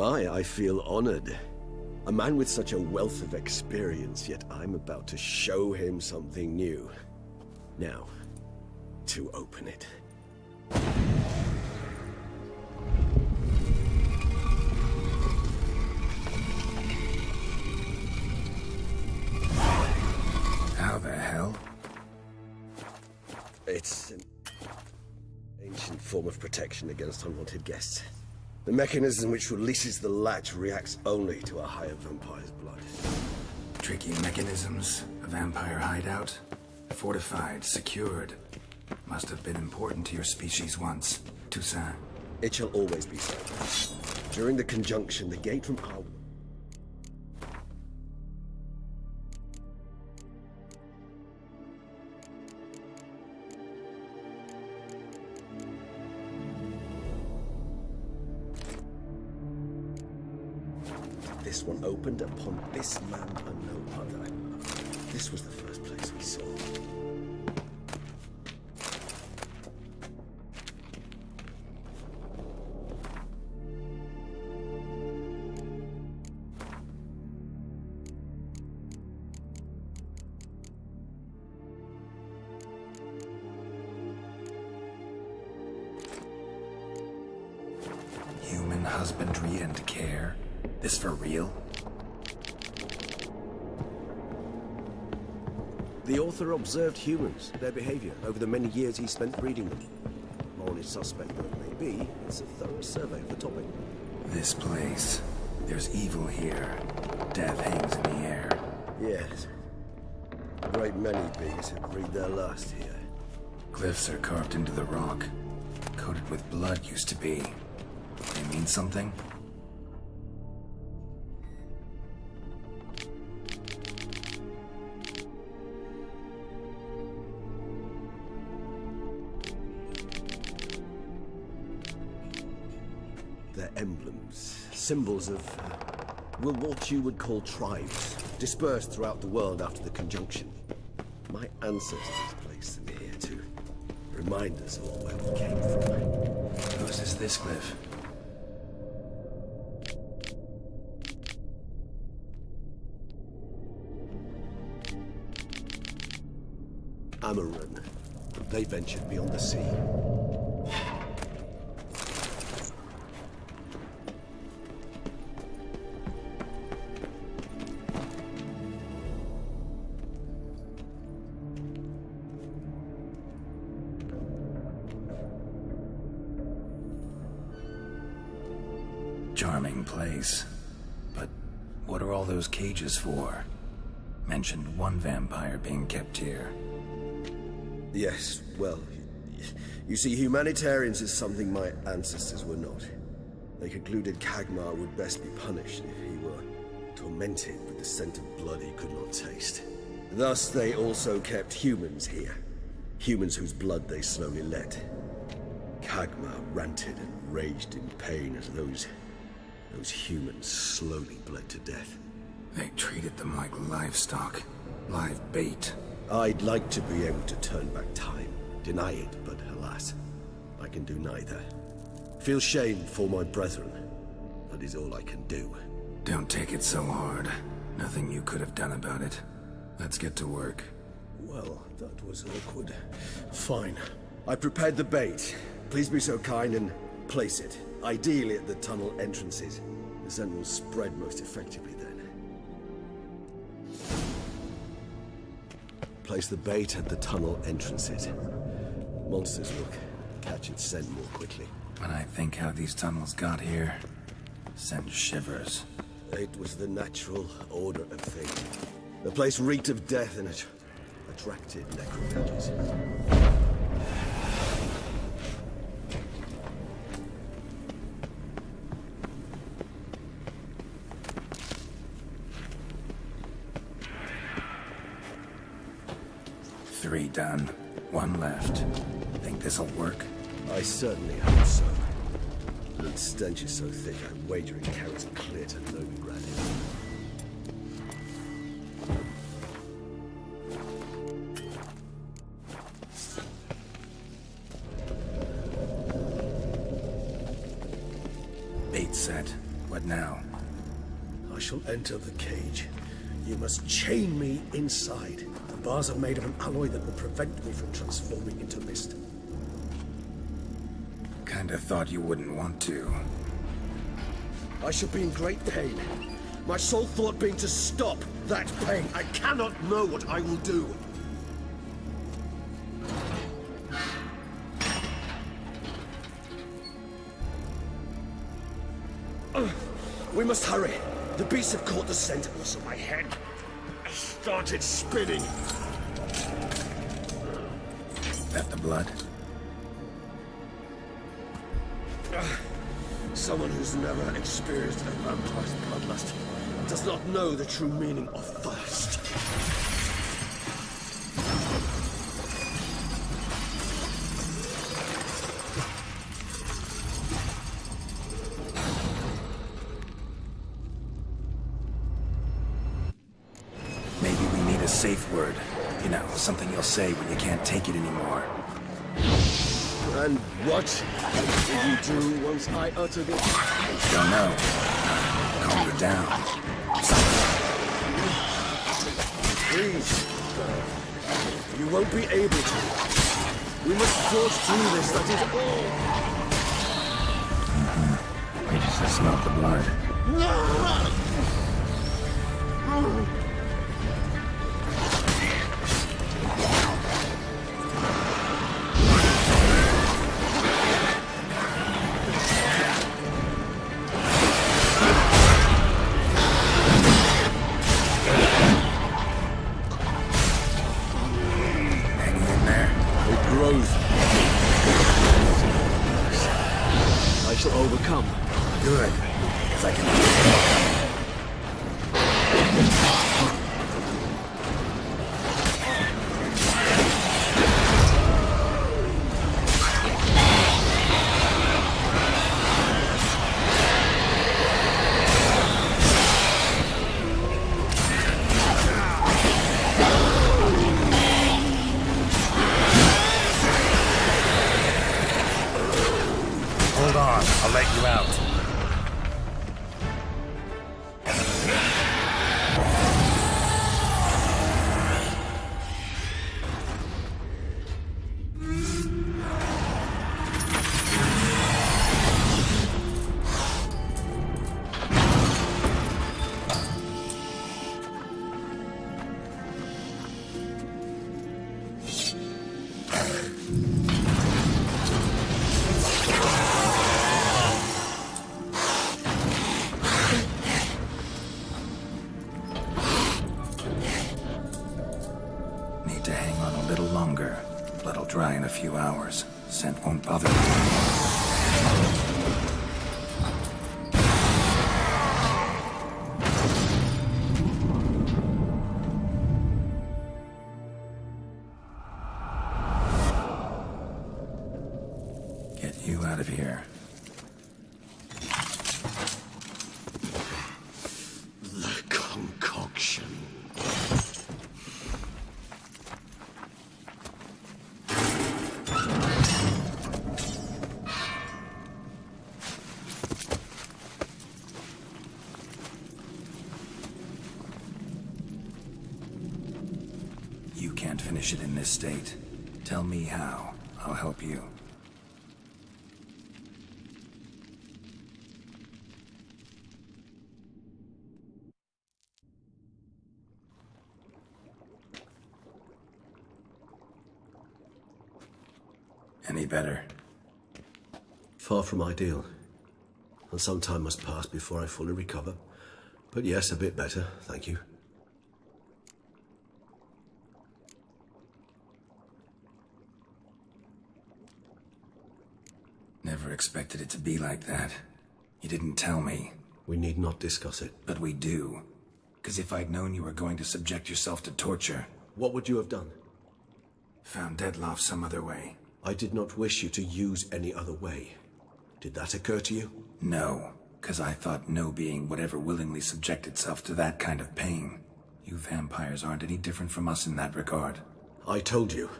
I feel honored. A man with such a wealth of experience, yet I'm about to show him something new. Now, to open it. How the hell? It's an ancient form of protection against unwanted guests. The mechanism which releases the latch reacts only to a higher vampire's blood. Tricky mechanisms. A vampire hideout. Fortified, secured. Must have been important to your species once. Toussaint. It shall always be so. During the conjunction, the gate from our... This one opened upon this land and no other. This was the first place we saw. Human husbandry and care? This for real? The author observed humans, their behavior, over the many years he spent breeding them. Morally suspect though it may be, it's a thorough survey of the topic. This place. There's evil here. Death hangs in the air. Yes. A great many beings have breathed their last here. Glyphs are carved into the rock. Coated with blood used to be. They mean something? They're emblems, symbols of, what you would call tribes, dispersed throughout the world after the conjunction. My ancestors placed them here to remind us all where we came from. Whose is this glyph? Amaran. They ventured beyond the sea. Charming place. But what are all those cages for? Mentioned one vampire being kept here. Yes, well, you see, humanitarians is something my ancestors were not. They concluded Kagmar would best be punished if he were tormented with the scent of blood he could not taste. Thus, they also kept humans here. Humans whose blood they slowly let. Kagmar ranted and raged in pain as those humans slowly bled to death. They treated them like livestock. Live bait. I'd like to be able to turn back time, deny it, but alas, I can do neither. Feel shame for my brethren. That is all I can do. Don't take it so hard. Nothing you could have done about it. Let's get to work. Well, that was awkward. Fine. I prepared the bait. Please be so kind and place it. Ideally at the tunnel entrances. The scent will spread most effectively then. Place the bait at the tunnel entrances. Monsters will catch its scent more quickly. When I think how these tunnels got here, send shivers. It was the natural order of things. The place reeked of death and it attracted necrophages. Three done. One left. Think this'll work? I certainly hope so. The stench is so thick, I wager it carries clear to Novigrad. Bait set. What now? I shall enter the cage. You must chain me inside. The bars are made of an alloy that will prevent me from transforming into mist. Kinda thought you wouldn't want to. I shall be in great pain. My sole thought being to stop that pain. I cannot know what I will do. We must hurry. The beasts have caught the scent, also my head. I started spinning. That the blood? Someone who's never experienced a vampire's bloodlust does not know the true meaning of thirst. Maybe we need a safe word. You know, something you'll say when you can't take it anymore. And what did you do once I uttered it? Don't know. Calm her down. Please. You won't be able to. We must forge through this, that is all. We just smell the blood. move. I shall overcome. Good. Because I can... Hold on, I'll let you out. Dry in a few hours. Scent won't bother me. Get you out of here. The concoction. Finish it in this state. Tell me how. I'll help you. Any better? Far from ideal. And some time must pass before I fully recover. But yes, a bit better, thank you. Never expected it to be like that. You didn't tell me. We need not discuss it. But we do. Because if I'd known you were going to subject yourself to torture... What would you have done? Found Deadloff some other way. I did not wish you to use any other way. Did that occur to you? No, because I thought no being would ever willingly subject itself to that kind of pain. You vampires aren't any different from us in that regard. I told you.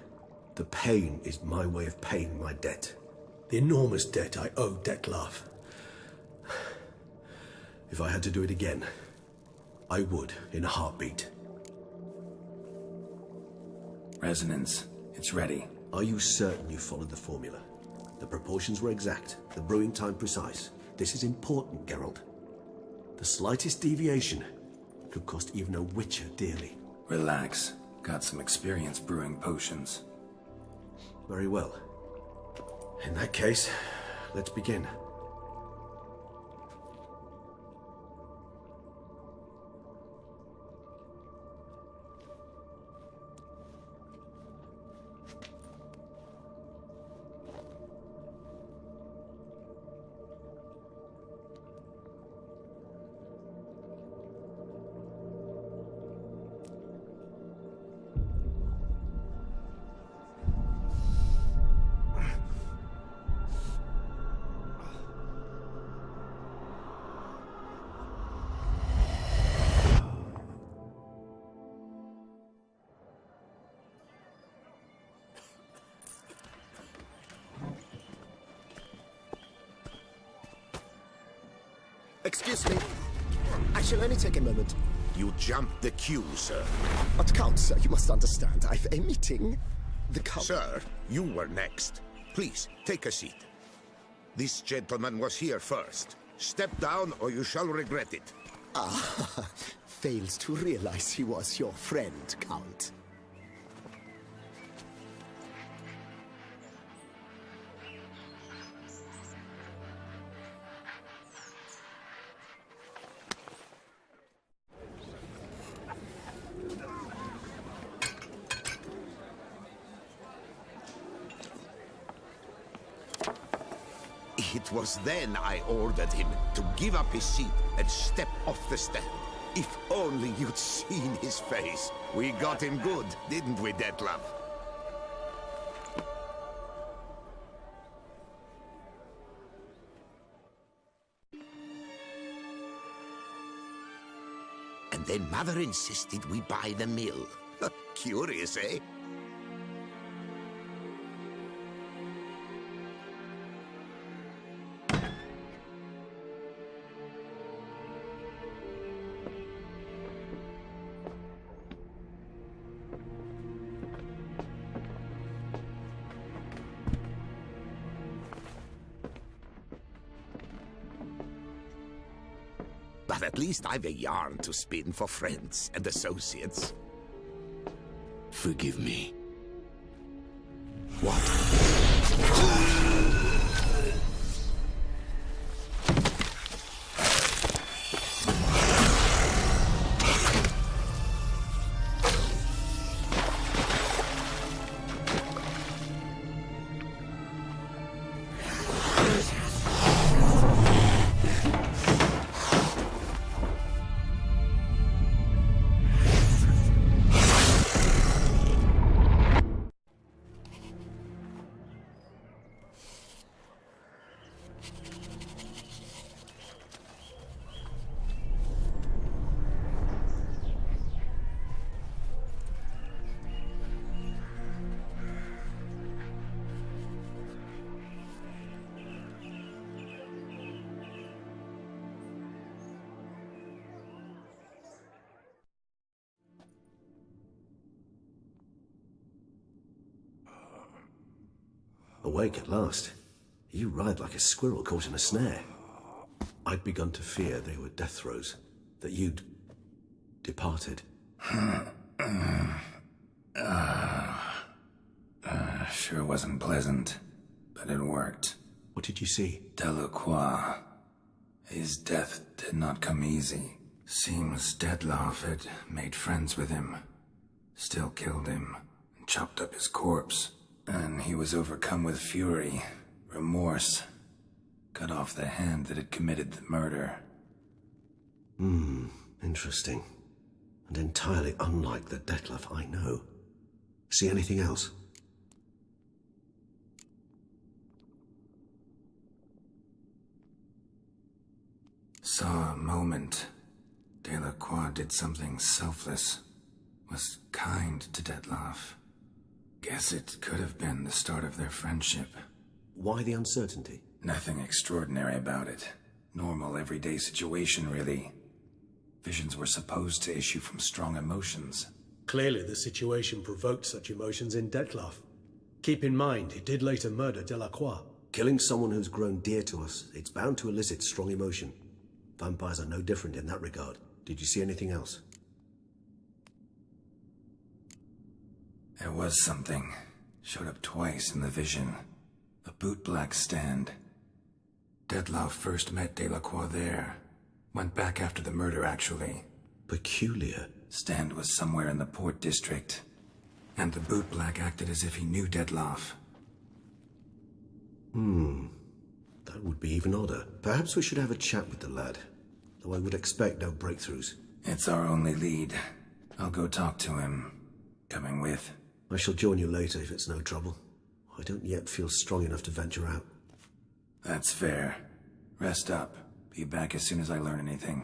The pain is my way of paying my debt. The enormous debt I owe Dettlaff. If I had to do it again, I would in a heartbeat. Resonance. It's ready. Are you certain you followed the formula? The proportions were exact, the brewing time precise. This is important, Geralt. The slightest deviation could cost even a witcher dearly. Relax. Got some experience brewing potions. Very well. In that case, let's begin. Excuse me. I shall only take a moment. You jumped the queue, sir. But Count, sir, you must understand. I've a meeting. The Count... Sir, you were next. Please, take a seat. This gentleman was here first. Step down or you shall regret it. Ah, fails to realize he was your friend, Count. It was then I ordered him to give up his seat and step off the stand. If only you'd seen his face. We got him good, didn't we, Detlef? And then Mother insisted we buy the mill. Curious, eh? But at least I've a yarn to spin for friends and associates. Forgive me. What? Awake at last. You ride like a squirrel caught in a snare. I'd begun to fear they were death throes, that you'd departed. Sure wasn't pleasant, but it worked. What did you see? Delacroix. His death did not come easy. Seems Detlef had made friends with him, still killed him, and chopped up his corpse. And he was overcome with fury, remorse, cut off the hand that had committed the murder. Interesting. And entirely unlike the Detlef I know. See anything else? Saw a moment. Delacroix did something selfless. Was kind to Detlef. Guess it could have been the start of their friendship. Why the uncertainty? Nothing extraordinary about it. Normal, everyday situation, really. Visions were supposed to issue from strong emotions. Clearly the situation provoked such emotions in Detlef. Keep in mind, he did later murder Delacroix. Killing someone who's grown dear to us, it's bound to elicit strong emotion. Vampires are no different in that regard. Did you see anything else? There was something. Showed up twice in the vision. A bootblack stand. Detlef first met Delacroix there. Went back after the murder, actually. Peculiar. Stand was somewhere in the port district. And the bootblack acted as if he knew Detlef. That would be even odder. Perhaps we should have a chat with the lad. Though I would expect no breakthroughs. It's our only lead. I'll go talk to him. Coming with? I shall join you later if it's no trouble. I don't yet feel strong enough to venture out. That's fair. Rest up. Be back as soon as I learn anything.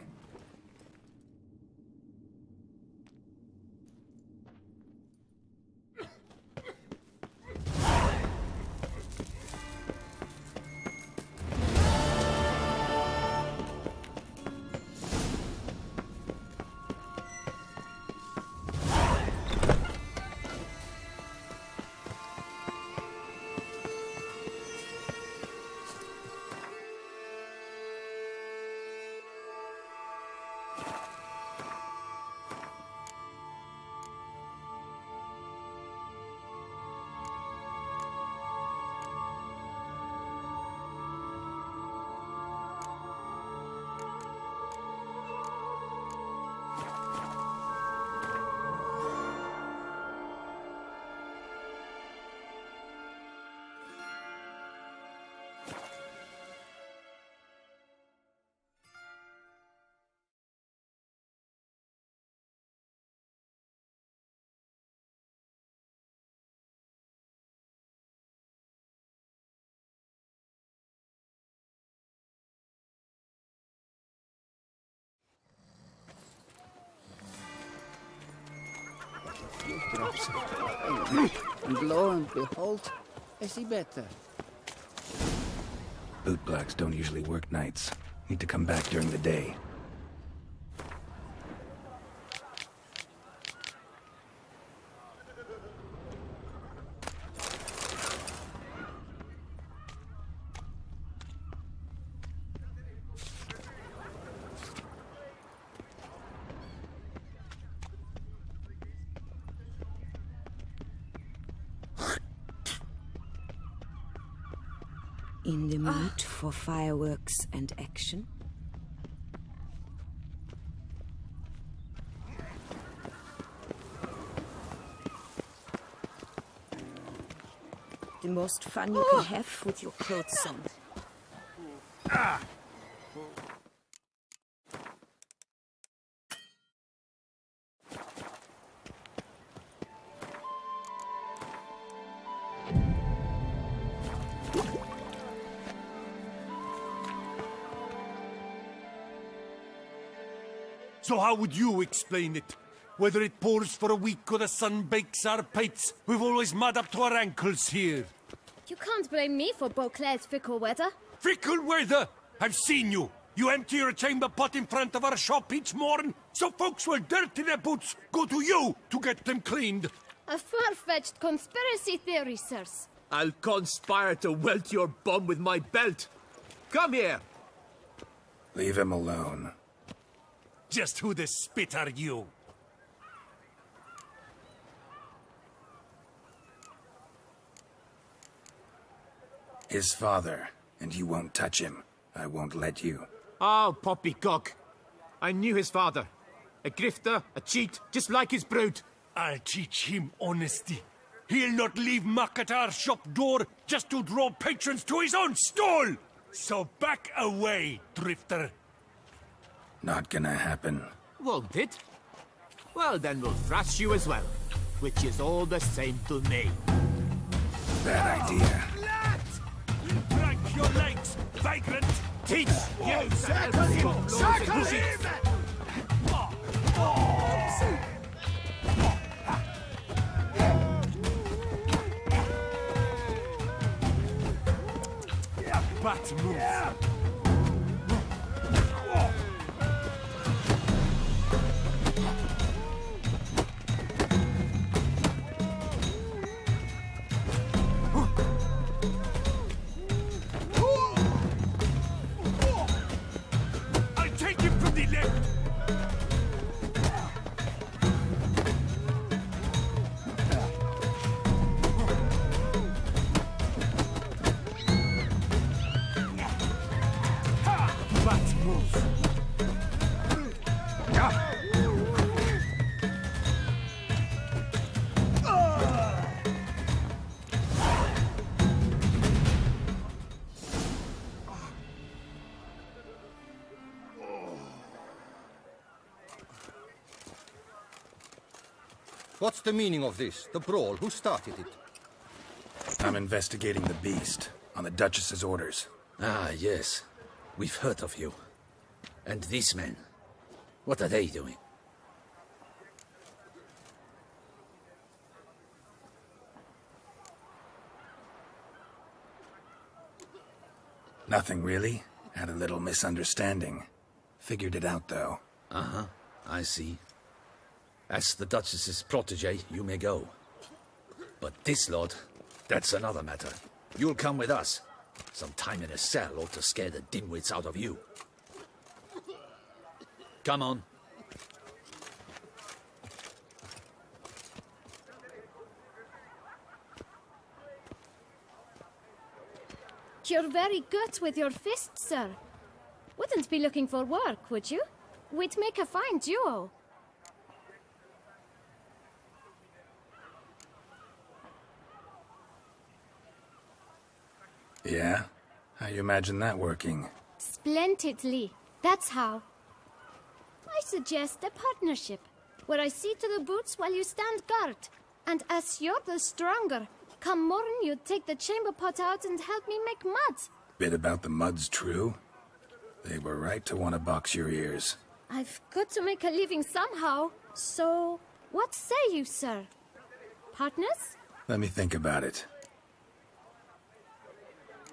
drops of fire. And lo and behold, I see better. Bootblacks don't usually work nights. Need to come back during the day. In the mood for fireworks and action? The most fun you can have with your clothes on. So how would you explain it? Whether it pours for a week or the sun bakes our pates, we've always mud up to our ankles here. You can't blame me for Beauclair's fickle weather. Fickle weather! I've seen you. You empty your chamber pot in front of our shop each morn, so folks will dirty their boots, go to you to get them cleaned. A far-fetched conspiracy theory, sirs. I'll conspire to welt your bum with my belt. Come here. Leave him alone. Just who the spit are you? His father, and you won't touch him. I won't let you. Oh, poppycock. I knew his father. A grifter, a cheat, just like his brood. I'll teach him honesty. He'll not leave muck at our shop door just to draw patrons to his own stall! So back away, drifter. Not gonna happen. Won't it? Well, then we'll thrash you as well. Which is all the same to me. Bad idea. We'll break your legs, vagrant! Teach you! Circle him! Circle him! Bat move! What's the meaning of this? The brawl? Who started it? I'm investigating the beast, on the Duchess's orders. Ah, yes. We've heard of you. And these men, what are they doing? Nothing really. Had a little misunderstanding. Figured it out, though. Uh-huh, I see. As the Duchess's protege, you may go. But this lot, that's another matter. You'll come with us. Some time in a cell ought to scare the dimwits out of you. Come on. You're very good with your fists, sir. Wouldn't be looking for work, would you? We'd make a fine duo. Yeah? How you imagine that working? Splendidly. That's how. I suggest a partnership, where I see to the boots while you stand guard. And as you're the stronger, come morn you take the chamber pot out and help me make mud. Bit about the mud's true? They were right to want to box your ears. I've got to make a living somehow, so what say you, sir? Partners? Let me think about it.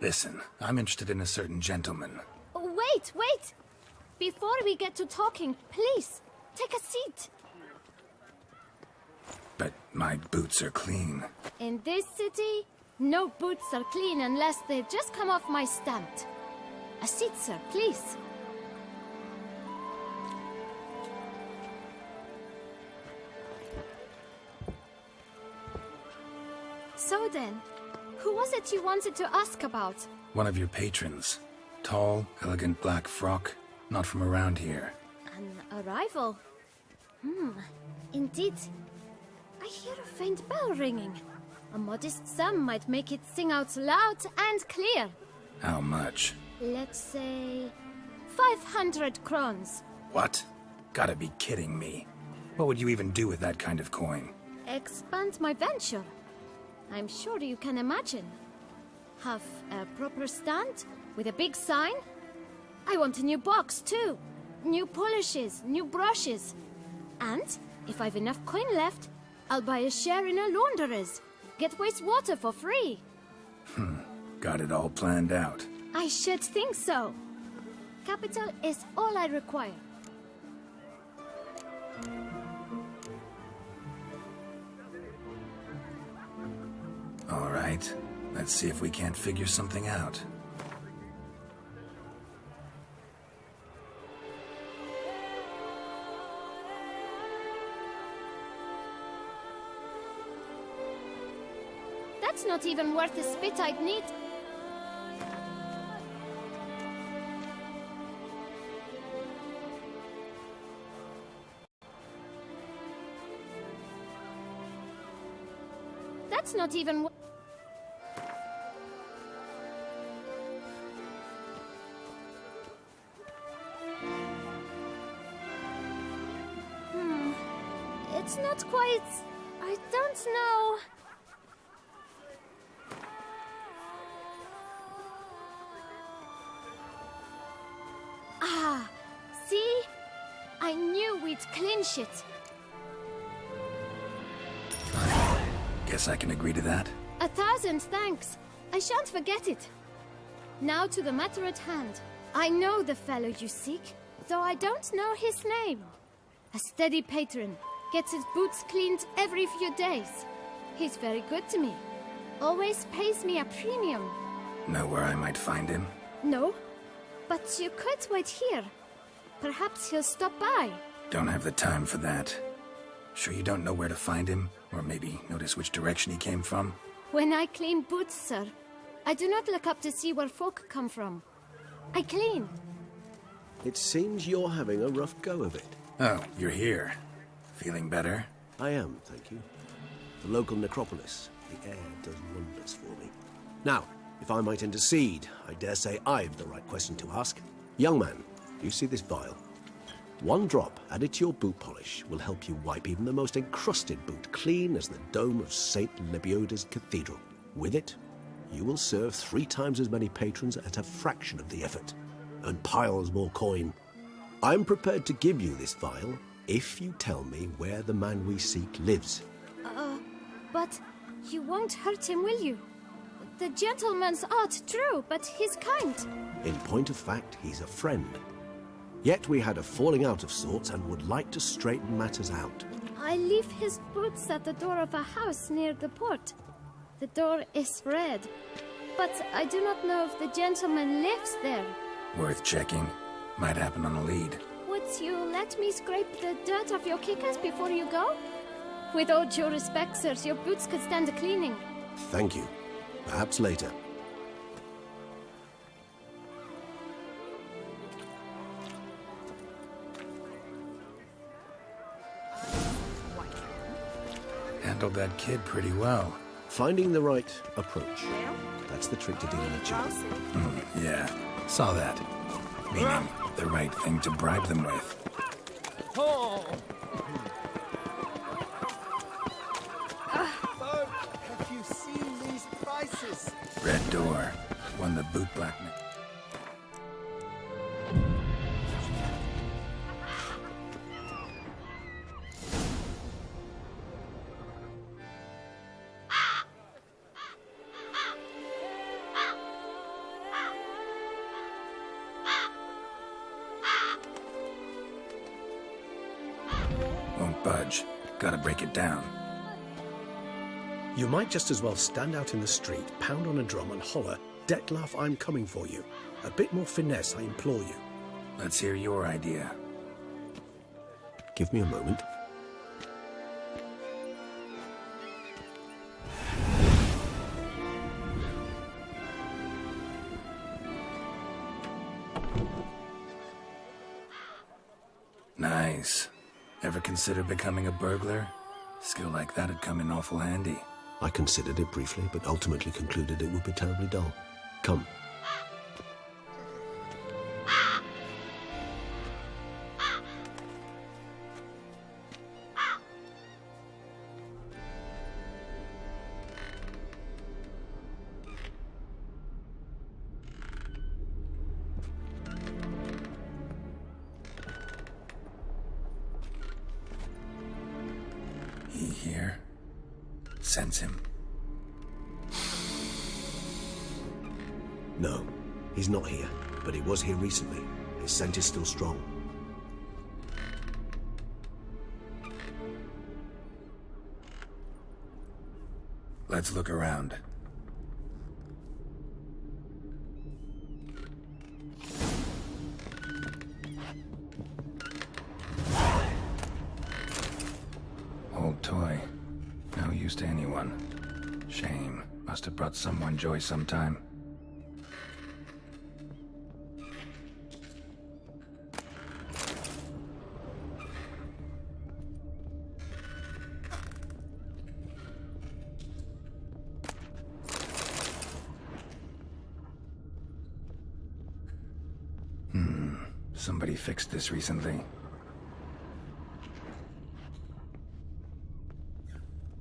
Listen, I'm interested in a certain gentleman. Wait, wait! Before we get to talking, please, take a seat. But my boots are clean. In this city, no boots are clean unless they've just come off my stand. A seat, sir, please. So then, who was it you wanted to ask about? One of your patrons. Tall, elegant black frock. Not from around here. An arrival? Indeed. I hear a faint bell ringing. A modest sum might make it sing out loud and clear. How much? Let's say 500 crowns. What? Gotta be kidding me. What would you even do with that kind of coin? Expand my venture. I'm sure you can imagine. Have a proper stand with a big sign. I want a new box too. New polishes, new brushes. And if I've enough coin left, I'll buy a share in a launderer's. Get wastewater for free. Got it all planned out. I should think so. Capital is all I require. All right. Let's see if we can't figure something out. That's not even worth the spit I'd need. That's not even It's not quite... I don't know... Ah, see? I knew we'd clinch it. Fine. Guess I can agree to that. 1,000 thanks. I shan't forget it. Now to the matter at hand. I know the fellow you seek, though I don't know his name. A steady patron. Gets his boots cleaned every few days. He's very good to me. Always pays me a premium. Know where I might find him? No, but you could wait here. Perhaps he'll stop by. Don't have the time for that. Sure you don't know where to find him? Or maybe notice which direction he came from? When I clean boots, sir, I do not look up to see where folk come from. I clean. It seems you're having a rough go of it. Oh, you're here. Feeling better? I am, thank you. The local necropolis. The air does wonders for me. Now, if I might intercede, I dare say I've the right question to ask. Young man, you see this vial? One drop added to your boot polish will help you wipe even the most encrusted boot clean as the dome of St. Lebioda's Cathedral. With it, you will serve 3 times as many patrons at a fraction of the effort, and piles more coin. I'm prepared to give you this vial if you tell me where the man we seek lives. But you won't hurt him, will you? The gentleman's odd, true, but he's kind. In point of fact, he's a friend. Yet we had a falling out of sorts and would like to straighten matters out. I leave his boots at the door of a house near the port. The door is red, but I do not know if the gentleman lives there. Worth checking. Might happen on a lead. Would you let me scrape the dirt off your kickers before you go? With all due respect, sirs, your boots could stand a cleaning. Thank you. Perhaps later. Handled that kid pretty well. Finding the right approach. That's the trick to dealing with children. Yeah, saw that. Meaning, the right thing to bribe them with. Have you seen these prices? Red door. Won the boot blackman. budge. Gotta break it down. You might just as well stand out in the street, pound on a drum and holler, "Detlef, I'm coming for you." A bit more finesse, I implore you. Let's hear your idea. Give me a moment. Nice. Ever consider becoming a burglar? Skill like that'd come in awful handy. I considered it briefly, but ultimately concluded it would be terribly dull. Come. He here? Sense him. No, he's not here, but he was here recently. His scent is still strong. Let's look around. Old toy. No use to anyone. Shame. Must have brought someone joy sometime. Somebody fixed this recently.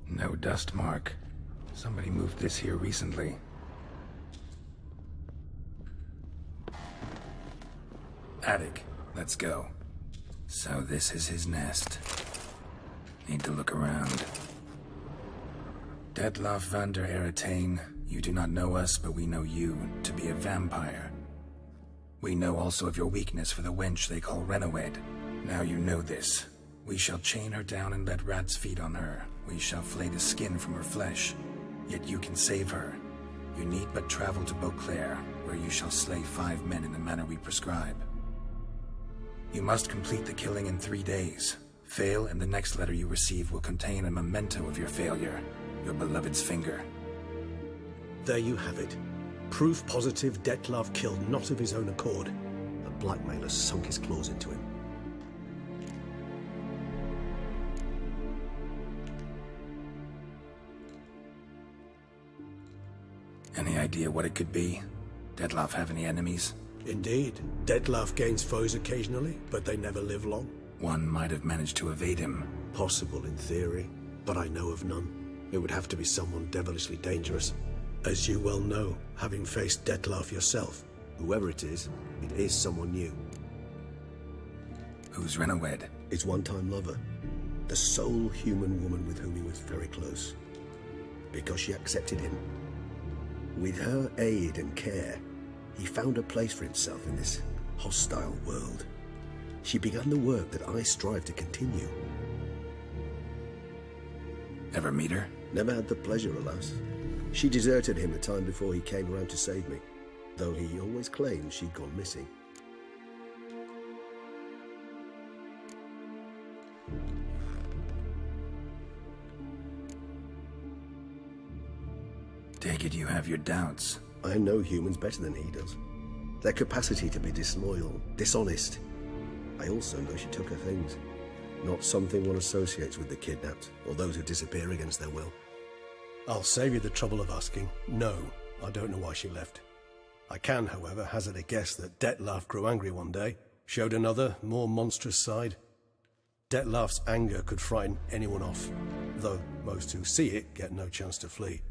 No dust mark. Somebody moved this here recently. Attic. Let's go. So this is his nest. Need to look around. Detlef van der Eretain, you do not know us, but we know you to be a vampire. We know also of your weakness for the wench they call Renowed. Now you know this. We shall chain her down and let rats feed on her. We shall flay the skin from her flesh. Yet you can save her. You need but travel to Beauclair, where you shall slay 5 men in the manner we prescribe. You must complete the killing in 3 days. Fail, and the next letter you receive will contain a memento of your failure. Your beloved's finger. There you have it. Proof positive Detlef killed not of his own accord. A blackmailer sunk his claws into him. Any idea what it could be? Detlef have any enemies? Indeed. Detlef gains foes occasionally, but they never live long. One might have managed to evade him. Possible in theory, but I know of none. It would have to be someone devilishly dangerous. As you well know, having faced Detlef yourself. Whoever it is someone new. Who's Renowed? His one-time lover. The sole human woman with whom he was very close. Because she accepted him. With her aid and care, he found a place for himself in this hostile world. She began the work that I strive to continue. Ever meet her? Never had the pleasure, alas. She deserted him the time before he came around to save me, though he always claimed she'd gone missing. Take it you have your doubts. I know humans better than he does. Their capacity to be disloyal, dishonest. I also know she took her things. Not something one associates with the kidnapped, or those who disappear against their will. I'll save you the trouble of asking. No, I don't know why she left. I can, however, hazard a guess that Detlef grew angry one day, showed another, more monstrous side. Detlef's anger could frighten anyone off, though most who see it get no chance to flee.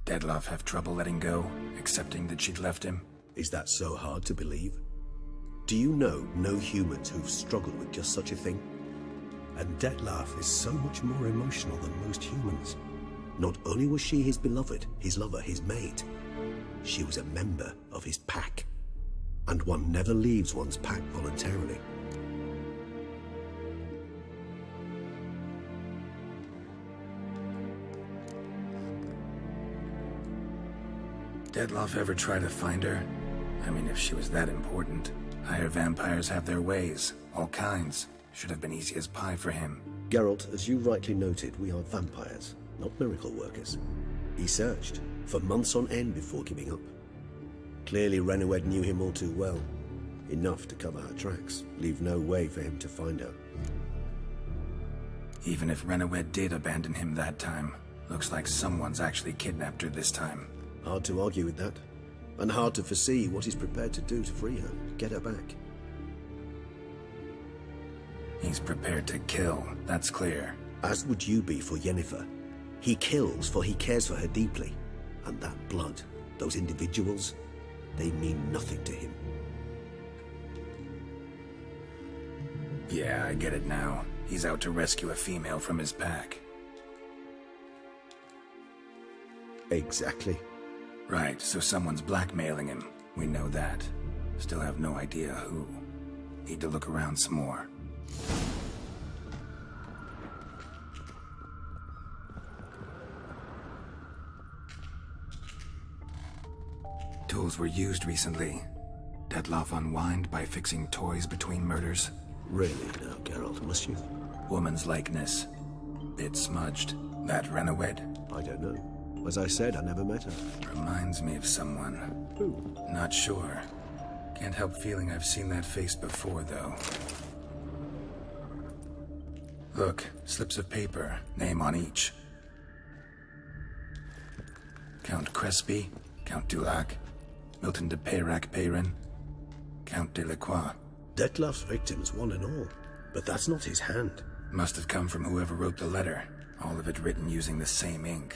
Detlef have trouble letting go, accepting that she'd left him? Is that so hard to believe? Do you know no humans who've struggled with just such a thing? And Detlef is so much more emotional than most humans. Not only was she his beloved, his lover, his mate, she was a member of his pack. And one never leaves one's pack voluntarily. Dettlaff ever try to find her? I mean, if she was that important. Higher vampires have their ways, all kinds. Should have been easy as pie for him. Geralt, as you rightly noted, we are vampires, not miracle workers. He searched for months on end before giving up. Clearly Renawed knew him all too well. Enough to cover her tracks, leave no way for him to find her. Even if Renawed did abandon him that time, looks like someone's actually kidnapped her this time. Hard to argue with that. And hard to foresee what he's prepared to do to free her, get her back. He's prepared to kill, that's clear. As would you be for Yennefer. He kills for he cares for her deeply. And that blood, those individuals, they mean nothing to him. Yeah, I get it now. He's out to rescue a female from his pack. Exactly. Right, so someone's blackmailing him. We know that. Still have no idea who. Need to look around some more. Tools were used recently. Dettlaff unwind by fixing toys between murders. Really now, Geralt, must you? Woman's likeness. Bit smudged. That Renawed? I don't know. As I said, I never met her. Reminds me of someone. Who? Not sure. Can't help feeling I've seen that face before, though. Look, slips of paper, name on each. Count Crespi, Count Dulac, Milton de Peyrac-Peyran, Count de la Croix. Dettlaff's victims, one and all. But that's not his hand. Must have come from whoever wrote the letter. All of it written using the same ink.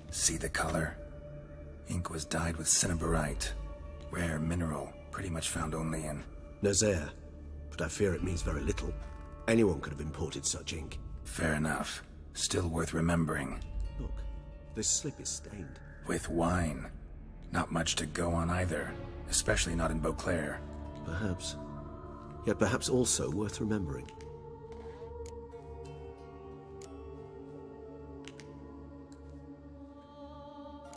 See the color? Ink was dyed with cinnabarite. Rare mineral, pretty much found only in Nazaire. But I fear it means very little. Anyone could have imported such ink. Fair enough. Still worth remembering. Look, this slip is stained. With wine. Not much to go on either. Especially not in Beauclair. Perhaps. Yet perhaps also worth remembering.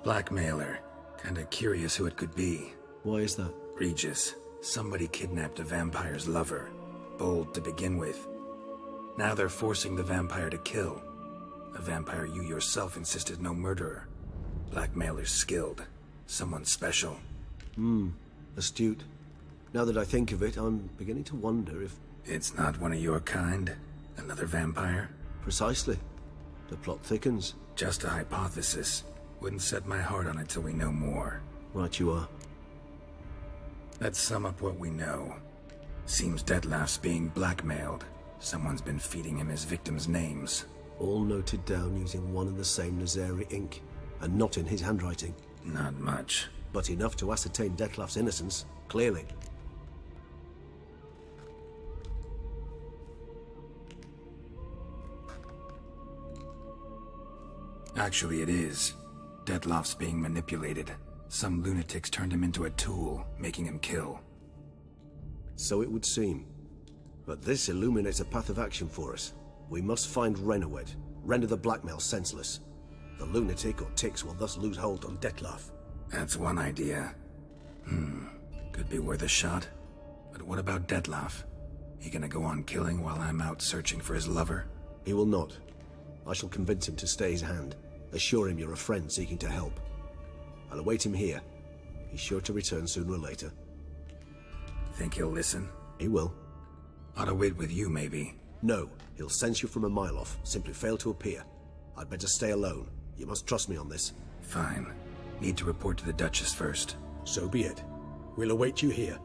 Blackmailer. Kinda curious who it could be. Why is that? Regis. Somebody kidnapped a vampire's lover. Bold to begin with. Now they're forcing the vampire to kill. A vampire you yourself insisted no murderer. Blackmailer's skilled. Someone special. Astute. Now that I think of it, I'm beginning to wonder if... It's not one of your kind? Another vampire? Precisely. The plot thickens. Just a hypothesis. Wouldn't set my heart on it till we know more. Right you are. Let's sum up what we know. Seems Dettlaff's being blackmailed. Someone's been feeding him his victims' names. All noted down using one and the same Nazaire ink. And not in his handwriting. Not much. But enough to ascertain Dettlaff's innocence, clearly. Actually, it is. Dettlaff's being manipulated. Some lunatics turned him into a tool, making him kill. So it would seem. But this illuminates a path of action for us. We must find Renawed, render the blackmail senseless. The lunatic or ticks will thus lose hold on Dettlaff. That's one idea. Could be worth a shot. But what about Dettlaff? He gonna go on killing while I'm out searching for his lover? He will not. I shall convince him to stay his hand. Assure him you're a friend seeking to help. I'll await him here. He's sure to return sooner or later. Think he'll listen? He will. Ought to wait with you, maybe. No, he'll sense you from a mile off. Simply fail to appear. I'd better stay alone. You must trust me on this. Fine. Need to report to the Duchess first. So be it. We'll await you here.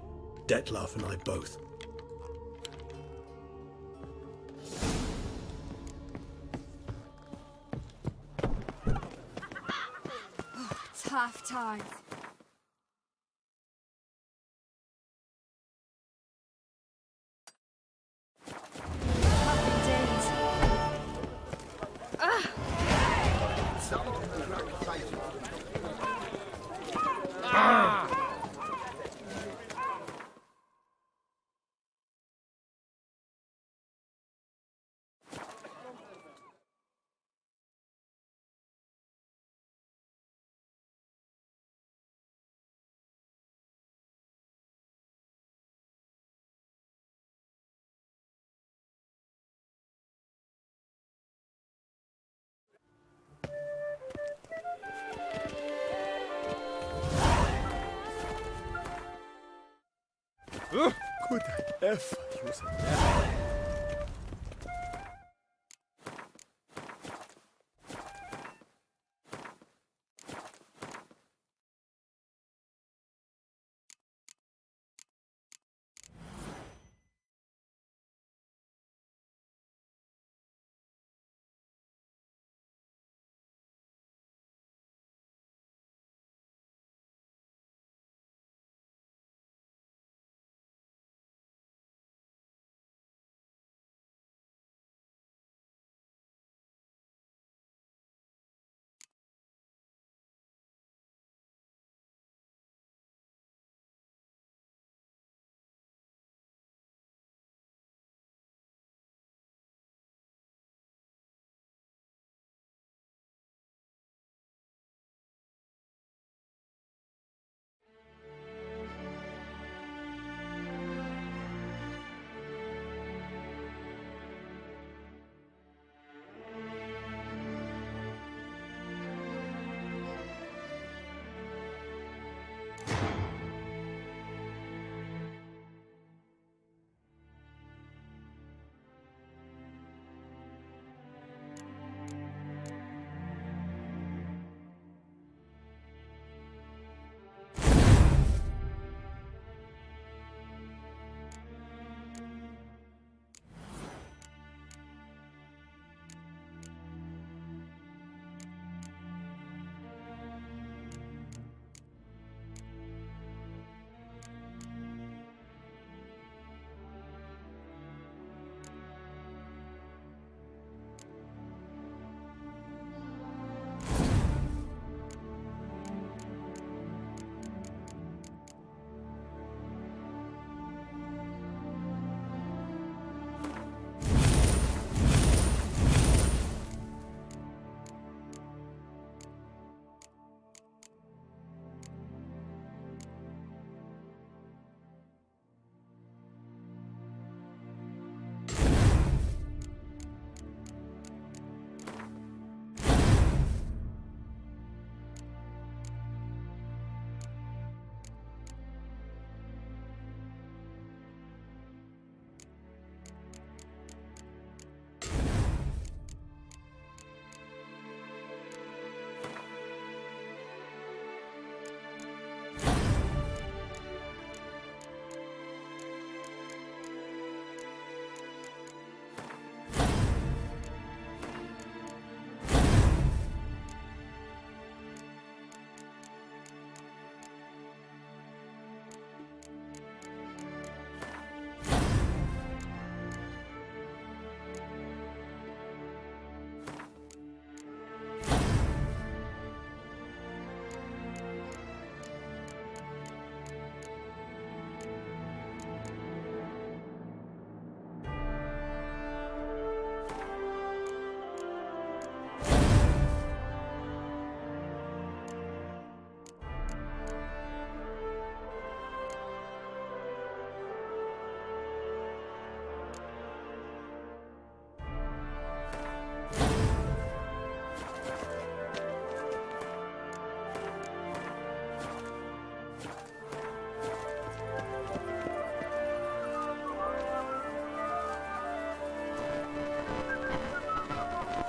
Dettlaff and I both. It's half time. F. He was a devil.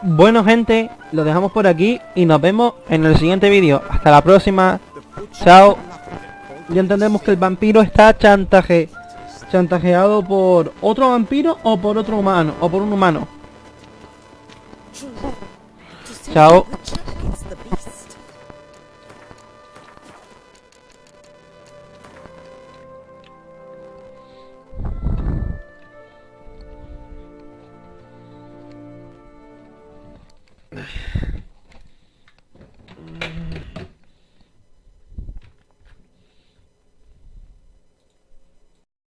Bueno gente, lo dejamos por aquí y nos vemos en el siguiente vídeo. Hasta la próxima. Chao. Ya entendemos que el vampiro está chantajeado por otro vampiro o por otro humano o por un humano. Chao.